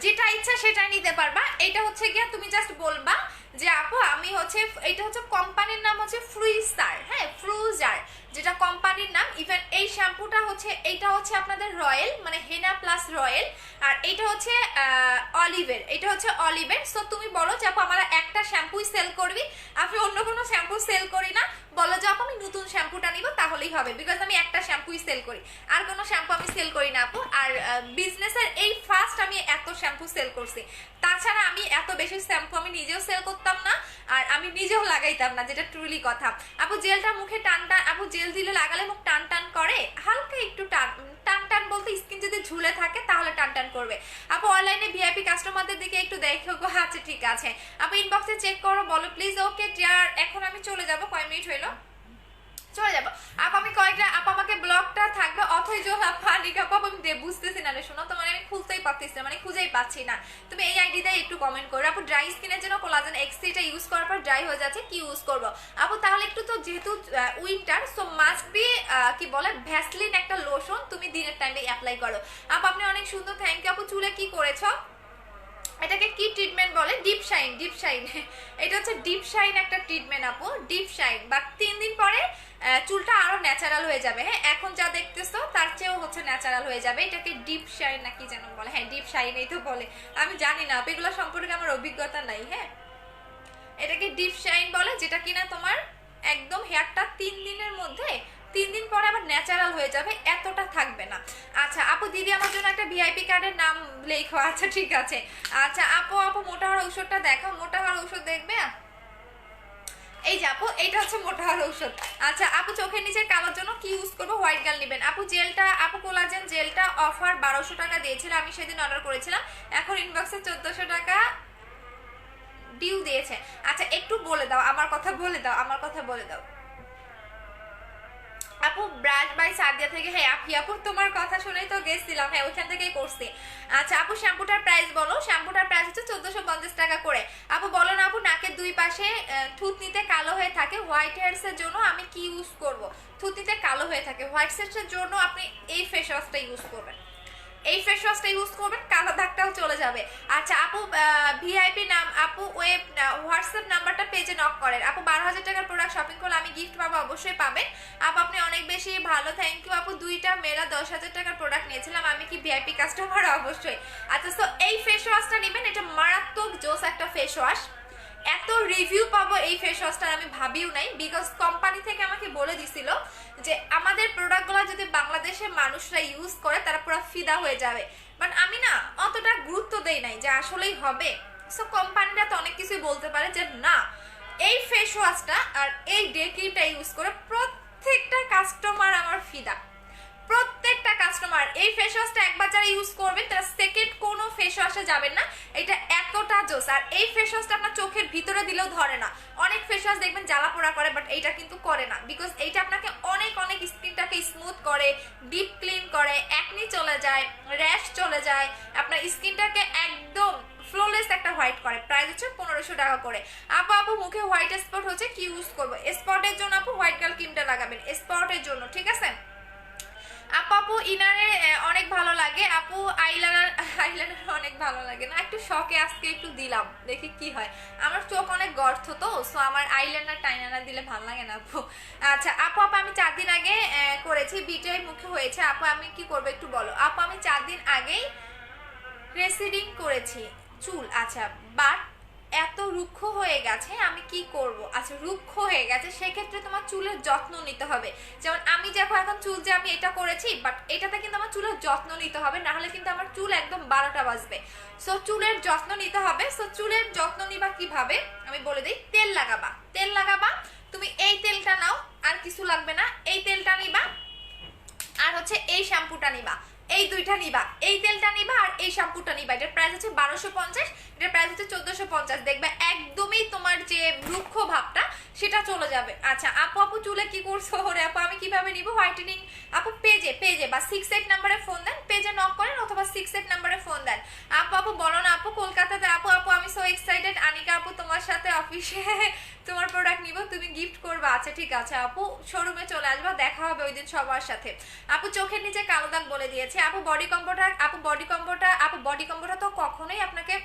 যেটা ইচ্ছা সেটাই নিতে পারবা। এটা হচ্ছে গিয়া তুমি জাস্ট বলবা যে আপু আমি হচ্ছে, এটা হচ্ছে কোম্পানির নাম হচ্ছে ফ্রুইসার, হ্যাঁ ফ্রুজার, যেটা কোম্পানির নাম। ইভেন এই শ্যাম্পুটা হচ্ছে, এইটা হচ্ছে আপনাদের রয়্যাল, মানে হেনা প্লাস রয়্যাল, আর এটা হচ্ছে অলিভের, এটা হচ্ছে অলিভের। সো তুমি বলো যে আপু আমরা একটা শ্যাম্পুই সেল করবি, আমি অন্য কোনো শ্যাম্পু সেল করি না, বলো যে আপু আমি নতুন শ্যাম্পুটা নিব, তাহলেই হবে, বিকজ আমি একটা শ্যাম্পুই সেল করি, আর কোনো শ্যাম্পু আমি সেল করি না আপু। আর বিজনেসের এই ফার্স্ট আমি এত শ্যাম্পু সেল করছি, তাছাড়া আমি এত বেশি শ্যাম্পু আমি নিজেও সেল করতাম না, আর আমি নিজেও লাগাইতাম না, যেটা ট্রুলি কথা। আপু জেলটা মুখে টান টান, আপু জেল দিলে লাগালে মুখ টান টান করে? হালকা একটু টান টান টান বলতে স্কিন যদি ঝুলে থাকে তাহলে টান টান করবে। আপু অনলাইনে ভিআইপি কাস্টমারদের দিকে একটু দেখো গো। আচ্ছা ঠিক আছে আপু, ইনবক্সে চেক করো, বলো প্লিজ। ওকে ডিয়ার, এখন আমি চলে যাব, কয় মিনিট হইলো, চলে যাবো। আপু আমি কয়েকটা, আপু আমাকে ব্লগটা থাকবে অথচ পানিকা আপু আমি বুঝতেছি না রে শোনো, তোমার আমি খুঁজতেই পারতেছি না, মানে খুঁজেই পাচ্ছি না। তুমি এই আইডিতে একটু কমেন্ট করো। আপু ড্রাই স্কিনের জন্য কোলাজেন এক্সিটা ইউজ করার পর ড্রাই হয়ে যাচ্ছে, কি ইউজ করবো? আপু তাহলে একটু, তো যেহেতু উইন্টার সো মাস্ট বি কি বলে ভ্যাসলিন একটা লোশন তুমি দিনের টাইমে অ্যাপ্লাই করো। আপু আপনি অনেক সুন্দর, থ্যাংক ইউ আপু। চুলে কি করেছো? এটাকে কি ট্রিটমেন্ট বলে? ডিপ শাইন, ডিপ শাইন এটা হচ্ছে ডিপ শাইন একটা ট্রিটমেন্ট আপু, ডিপ শাইন। বাট 3 দিন পরে চুলটা আরো ন্যাচারাল হয়ে যাবে। হ্যাঁ এখন যা দেখতেছো তার চেয়েও হচ্ছে ন্যাচারাল হয়ে যাবে। এটাকে ডিপ শাইন নাকি যেন বলে, হ্যাঁ ডিপ শাইন এই তো বলে, আমি জানি না এগুলো সম্পর্কে আমার অভিজ্ঞতা নাই। হ্যাঁ এটাকে ডিপ শাইন বলে, যেটা কিনা তোমার একদম হেয়ারটা 3 দিনের মধ্যে, 3 দিন পরে আবার ন্যাচারাল হয়ে যাবে, এতটা থাকবে না। আচ্ছা আপু দিদি আমার জন্য একটা ভিআইপি কার্ডের নাম লেখো। আচ্ছা ঠিক আছে। আচ্ছা আপু আপু মোটা হওয়ার ঔষধটা দেখো, মোটা হওয়ার ঔষধ দেখবে? এই যে আপু এইটা হচ্ছে মোটা হওয়ার ঔষধ। আচ্ছা আপু চোখের নিচের কালোর জন্য কি ইউজ করবো? হোয়াইট গার্ল নেবেন। আপু জেলটা, আপু কোলাজেন জেলটা অফার 1200 টাকা দিয়েছিল, আমি সেদিন অর্ডার করেছিলাম, এখন ইনবক্সে 1400 টাকা ডিউ দিয়েছে। আচ্ছা একটু বলে দাও, আমার কথা বলে দাও, আমার কথা বলে দাও। আপু ব্রাশ বাই সাদিয়া থেকে, হ্যাঁ আপি আপু তোমার কথা শুনেই তো গেছিলাম, হ্যাঁ ওইখান থেকেই করছি। আচ্ছা আপু শ্যাম্পুটার প্রাইস বলো। শ্যাম্পুটার প্রাইস হচ্ছে 1450 টাকা করে। আপু বলো না আপু নাকের দুই পাশে থুতনিতে কালো হয়ে থাকে, হোয়াইট হেয়ারস এর জন্য আমি কি ইউজ করব? থুতনিতে কালো হয়ে থাকে, হোয়াইট হেয়ারস এর জন্য আপনি এই ফেস ওয়াশটা ইউজ করবেন, এই ফেস ওয়াশটা ইউজ করবেন, কালো দাগটাও চলে যাবে। আচ্ছা আপু ভিআইপি নাম, আপু ওয়েব হোয়াটসঅ্যাপ নাম্বারটা পেজে নক করেন। আপু 12,000 টাকার প্রোডাক্ট শপিং করলে আমি গিফট পাবো? অবশ্যই পাবেন আপু, আপনি অনেক বেশি ভালো, থ্যাংক ইউ আপু। দুইটা মেলা 10,000 টাকার প্রোডাক্ট নিয়েছিলাম, আমি কি ভিআইপি কাস্টমার? অবশ্যই। আচ্ছা তো এই ফেস ওয়াশটা নেবেন, এটা মারাত্মক জোস একটা ফেস ওয়াশ, এত রিভিউ পাবো এই ফেস ওয়াশটার আমি ভাবিও নাই, বিকজ কোম্পানি থেকে আমাকে বলে দিছিল যে আমাদের প্রোডাক্টগুলো যদি বাংলাদেশের মানুষরা ইউজ করে তারা পুরো ফিদা হয়ে যাবে, বাট আমি না অতটা গুরুত্ব দেই নাই যে আসলেই হবে। সো কোম্পানিরা তো অনেক কিছুই বলতে পারে যে না, এই ফেস ওয়াশটা আর এই ডে ক্রিমটা ইউজ করে প্রত্যেকটা কাস্টমার আমার ফিদা, প্রত্যেকটা কাস্টমার এই ফেস ওয়াশটা একবার যারা ইউজ করবেন তারা সেকেন্ড কোনো ফেস ওয়াশে যাবেন না, এটা এতটা জোস। আর এই ফেস ওয়াশটা আপনার চোখের ভিতরে দিলেও ধরে না, অনেক ফেস ওয়াশ দেখবেন জ্বালা পোড়া করে, বাট এইটা কিন্তু করে না, বিকজ এইটা আপনাকে অনেক অনেক স্কিনটাকে স্মুথ করে, ডিপ ক্লিন করে, একনি চলে যায়, র্যাশ চলে যায়, আপনার স্কিনটাকে একদম ফ্লোলেস একটা হোয়াইট করে। প্রাইস হচ্ছে 1500 টাকা করে। আপু মুখে হোয়াইট স্পট হচ্ছে, কি ইউজ করবো? স্পটের জন্য আপু হোয়াইট গার্ল ক্রিমটা লাগাবেন, স্পটের জন্য, ঠিক আছে? আপু ইনারে অনেক ভালো লাগে, আপু আইলাইনার অনেক ভালো লাগে না, একটু শখে আজকে একটু দিলাম, দেখি কি হয়। আমার চোখ অনেক গর্ত তো, সো আমার আইলাইনার টাইলাইনার দিলে ভালো লাগে না আপু। আচ্ছা আপু আমি 4 দিন আগে করেছি, বিজয় মুখে হয়েছে, আপু আমি কি করবো একটু বলো। আপু আমি 4 দিন আগেই রেসিডিং করেছি চুল, আচ্ছা বাট এত রুক্ষ হয়ে গেছে, আমি কি করব? আচ্ছা রুক্ষ হয়ে গেছে, সেক্ষেত্রে তোমার চুলের যত্ন নিতে হবে। যেমন আমি যখন এখন চুল যে আমি এটা করেছি, বাট এটাতে কিন্তু আমার চুলের যত্ন নিতে হবে, না হলে কিন্তু আমার চুল একদম 12টা বাজবে। সো চুলের যত্ন নিতে হবে। সো চুলের যত্ন নিবা কিভাবে আমি বলে দিই। তেল লাগাবা, তুমি এই তেলটা নাও, আর কিছু লাগবে না, এই তেলটা নিবা আর হচ্ছে এই শ্যাম্পুটা নিবা, এই দুইটা নিবা, এই তেলটা নিবা আর এই শ্যাম্পুটা নিবা। এটার প্রাইস হচ্ছে 1250, এটার প্রাইস হচ্ছে 1450। দেখবে একদমই তোমার যে রুক্ষ ভাবটা সেটা চলে যাবে। আচ্ছা আপু চুলে কি করছো? ওরে আপু আমি কিভাবে নিব হোয়াইটেনিং? আপু পেজে বা 68 নাম্বারে ফোন দেন, পেজে নক করেন অথবা 68 নাম্বারে ফোন দেন। আপু বলো না আপু কলকাতাতে। আপু আমি সো এক্সাইটেড, আনিকা আপু তোমার সাথে অফিসে তোমার প্রোডাক্ট নিব, তুমি গিফট করবা। আচ্ছা ঠিক আছে আপু, শোরুমে চলে আসবা, দেখা হবে ওই দিন সবার সাথে। আপু চোখের নিচে কালো দাগ বলে দিয়েছে। আপু বডি কম্বোটা তো কখনোই আপনাকে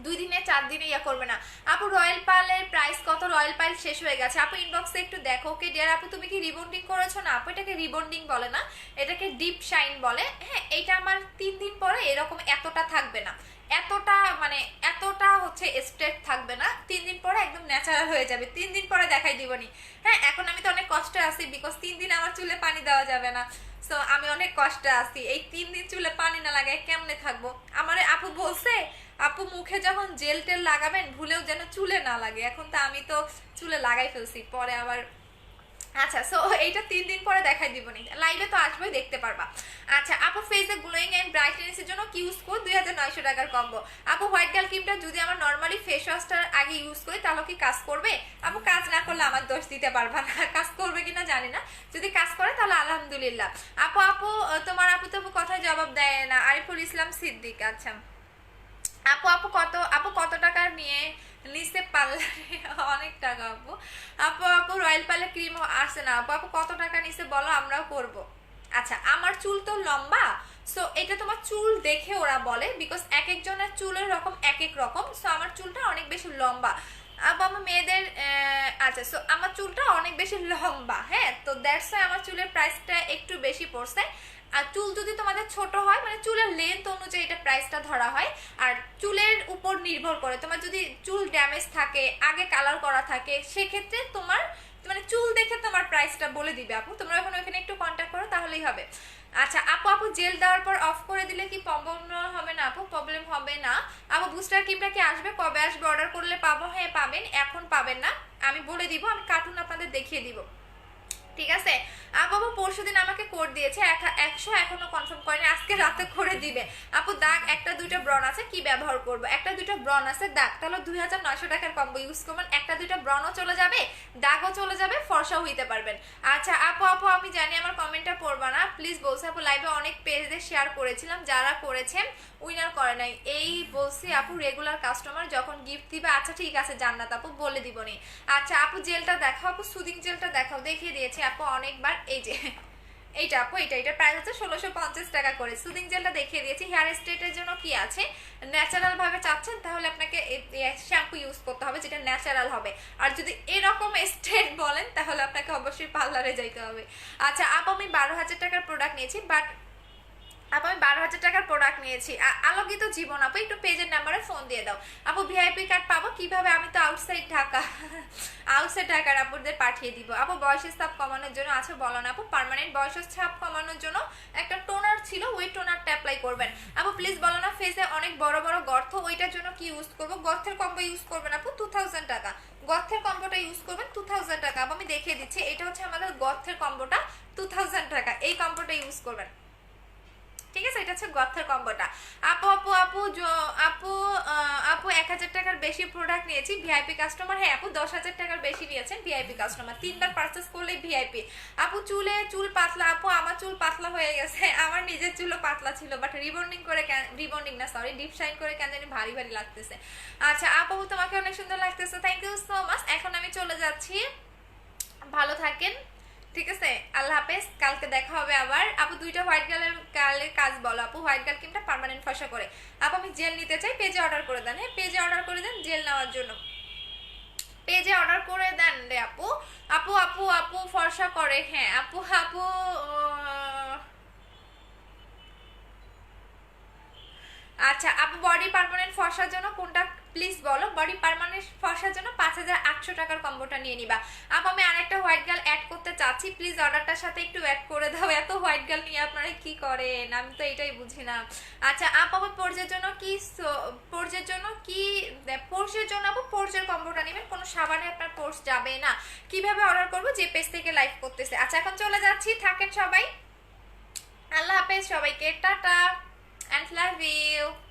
2 দিনে 4 দিনে ইয়া করবে না। আপু রয়্যাল পার্লের প্রাইস কত? রয়্যাল পার্ল শেষ হয়ে গেছে আপু, ইনবক্সে একটু দেখো। ওকে ডিয়ার আপু তুমি কি রিবন্ডিং করেছো? না আপু এটাকে রিবন্ডিং বলে না, এটাকে ডিপ শাইন বলে। হ্যাঁ এইটা আমার 3 দিন পরে এরকম এতটা থাকবে না, এতটা হচ্ছে স্ট্রেট থাকবে না, 3 দিন পরে একদম ন্যাচারাল হয়ে যাবে। 3 দিন পরে দেখাই দিবনি। হ্যাঁ এখন আমি তো অনেক কষ্টে আছি, বিকজ 3 দিন আমার চুলে পানি দেওয়া যাবে না, সো আমি অনেক কষ্টে আছি। এই 3 দিন চুলে পানি না লাগায় কেমনে থাকবো? আমার আপু বলছে আপু মুখে যখন জেল টেল লাগাবেন ভুলেও যেন চুলে না লাগে। এখন তো আমি তো চুলে লাগাই ফেলছি, পরে আবার আচ্ছা সো এইটা 3 দিন পরে দেখাই দিবনি, লাইভে তো আসবেই, দেখতে পারবা। আচ্ছা আপু ফেসে গ্লোয়িং এন্ড ব্রাইটনেস এর জন্য কি ইউজ করি? 2900 টাকার কম্বো। আপু হোয়াইট গার্ল ক্রিমটা যদি আমার নরমালি ফেস ওয়াশটার আগে ইউজ করি তাহলে কি কাজ করবে? আপু কাজ না করলে আমার দোষ দিতে পারবা না, কাজ করবে কিনা জানি না, যদি কাজ করে তাহলে আলহামদুলিল্লাহ। আপু তোমার আপু তো কথায় জবাব দেয় না। আরিফুল ইসলাম সিদ্দিক। আচ্ছা আপু কত টাকা নিয়ে নিচে পার্লারে? অনেক টাকা আপু রয়্যাল পার্লার ক্রিম আসে না আপু কত টাকা নিচে বলো, আমরাও করবো। আচ্ছা আমার চুল তো লম্বা, সো এটা তোমার চুল দেখে ওরা বলে, বিকজ এক একজনের চুলের রকম এক এক রকম। সো আমার চুলটা অনেক বেশি লম্বা আপু, আমার মেয়েদের আচ্ছা সো আমার চুলটা অনেক বেশি লম্বা, হ্যাঁ তো দ্যাটস ওয়াই আমার চুলের প্রাইসটা একটু বেশি পড়ছে। আর চুল যদি তোমাদের ছোট হয়, মানে চুলের লেন্থ অনুযায়ী এটা প্রাইসটা ধরা হয়, আর চুলের উপর নির্ভর করে। তোমার যদি চুল ড্যামেজ থাকে, আগে কালার করা থাকে, সেক্ষেত্রে তোমার মানে চুল দেখে তোমার প্রাইসটা বলে দিবে আপু। তোমরা এখন ওখানে একটু কন্ট্যাক্ট করো তাহলেই হবে। আচ্ছা আপু জেল দেওয়ার পর অফ করে দিলে কি প্রবলেম হবে না? আপু প্রবলেম হবে না। আপু বুস্টার ক্রিমটা কি আসবে? কবে আসবে? অর্ডার করলে পাবো? হ্যাঁ পাবেন, এখন পাবেন না, আমি বলে দিব, আমি কার্টুন আপনাদের দেখিয়ে দিব, ঠিক আছে? আপু পরশুদিন আমাকে কোড দিয়েছে 100, এখনো কনফার্ম করেনি, আজকে রাতে করে দিবে। আপু দাগ 1টা 2টা ব্রন আছে, কি ব্যবহার করবো? 1টা 2টা ব্রন আছে দাগ, তাহলে 2900 টাকার কম্বো ইউজ করবেন। 1টা 2টা ব্রনও চলে যাবে, দাগও চলে যাবে, ফর্সাও হইতে পারবেন। আচ্ছা আপু আমি জানি আমার কমেন্টটা পড়বা না, প্লিজ বলছি আপু লাইভে অনেক পেজে শেয়ার করেছিলাম, যারা করেছেন উইনার করে নাই, এই বলছি আপু রেগুলার কাস্টমার যখন গিফট দিবে। আচ্ছা ঠিক আছে জান্নাত আপু বলে দিবনি। আচ্ছা আপু জেলটা দেখাও, আপু সুদিং জেলটা দেখাও, দেখিয়ে দিয়েছি আপু অনেকবার। এই যে এইটা আপু, এটা প্রাইস হচ্ছে 1650 টাকা করে। সুদিং জেলটা দেখিয়ে দিয়েছি। হেয়ার স্ট্রেটের জন্য কি আছে, ন্যাচারাল ভাবে চাচ্ছেন তাহলে আপনাকে শ্যাম্পু ইউজ করতে হবে যেটা ন্যাচারাল হবে, আর যদি এরকম স্ট্রেট বলেন তাহলে আপনাকে অবশ্যই পার্লারে যাইতে হবে। আচ্ছা আপু আমি 12,000 টাকার প্রোডাক্ট নিয়েছি, বাট আপু আমি 12,000 টাকার প্রোডাক্ট নিয়েছি। আলোকিত জীবন আপু একটু পেজের নাম্বারে ফোন দিয়ে দাও। আপু ভিআইপি কার্ড পাবো কিভাবে, আমি তো আউটসাইড ঢাকা আউটসাইড ঢাকার আপুদের পাঠিয়ে দিব। আপু বয়সের ছাপ কমানোর জন্য আছে বলো না আপু? পার্মানেন্ট বয়সের ছাপ কমানোর জন্য একটা টোনার ছিল, ওই টোনারটা অ্যাপ্লাই করবেন আপু প্লিজ বলো না। ফেসে অনেক বড় বড় গর্ত, ওইটার জন্য কি ইউজ করব? গর্তের কম্বো ইউজ করবেন আপু 2000 টাকা, গর্তের কম্বোটা ইউজ করবেন 2000 টাকা। আপু আমি দেখিয়ে দিচ্ছি, এটা হচ্ছে আমাদের গর্তের কম্বোটা 2000 টাকা, এই কম্বোটা ইউজ করবেন, ঠিক আছে? এটা হচ্ছে গর্তের কম্বোটা। আপু আপু আপু আপু আপু 1000 টাকার বেশি প্রোডাক্ট নিয়েছি, ভিআইপি কাস্টমার। হ্যাঁ আপু 10,000 টাকার বেশি নিয়েছেন, ভিআইপি কাস্টমার, 3বার পারচেস করলে ভিআইপি। আপু চুল পাতলা, আপু আমার চুল পাতলা হয়ে গেছে, আমার নিজের চুলও পাতলা ছিল, বাট রিবন্ডিং করে, রিবন্ডিং না সরি, ডিপ শাইন করে কেন জানি ভারী ভারী লাগতেছে। আচ্ছা আপু তোমাকে অনেক সুন্দর লাগতেছে, থ্যাংক ইউ সো মাচ। এখন আমি চলে যাচ্ছি, ভালো থাকেন, ঠিক আছে? আল্লাহ হাফেজ, কালকে দেখা হবে আবার। আপু 2টা হোয়াইট গার্লের কাজ বলো আপু। হোয়াইট গার্ল ক্রিমটা পার্মানেন্ট ফর্সা করে। আপু আমি জেল নিতে চাই, পেজে অর্ডার করে দেন। হ্যাঁ পেজে অর্ডার করে দেন জেল নেওয়ার জন্য, পেজে অর্ডার করে দেন রে আপু। আপু আপু আপু ফর্সা করে, হ্যাঁ আপু আপু আচ্ছা আপু বডি পার্মানেন্ট ফর্সার জন্য কোনটা প্লিজ বলো? বডি পার্মানেন্ট ফর্সার জন্য 5800 টাকার কম্বোটা নিয়ে নিবা। আপু আমি আরেকটা হোয়াইট গার্ল অ্যাড করতে চাচ্ছি, প্লিজ অর্ডারটার সাথে একটু অ্যাড করে দাও। এত হোয়াইট গার্ল নিয়ে আপনারা কি করেন, আমি তো এটাই বুঝি না। আচ্ছা আপু আমার পোর্জের জন্য কি, পোর্জের জন্য কি, পোর্জের জন্য আপু পোর্জের কম্বোটা নেবেন, কোনো সাবানে আপনার পোর্স যাবে না। কিভাবে অর্ডার করবো? যে পেজ থেকে লাইভ করতেছে। আচ্ছা এখন চলে যাচ্ছি, থাকেন সবাই, আল্লাহ হাফেজ সবাইকে, টাটা and love you.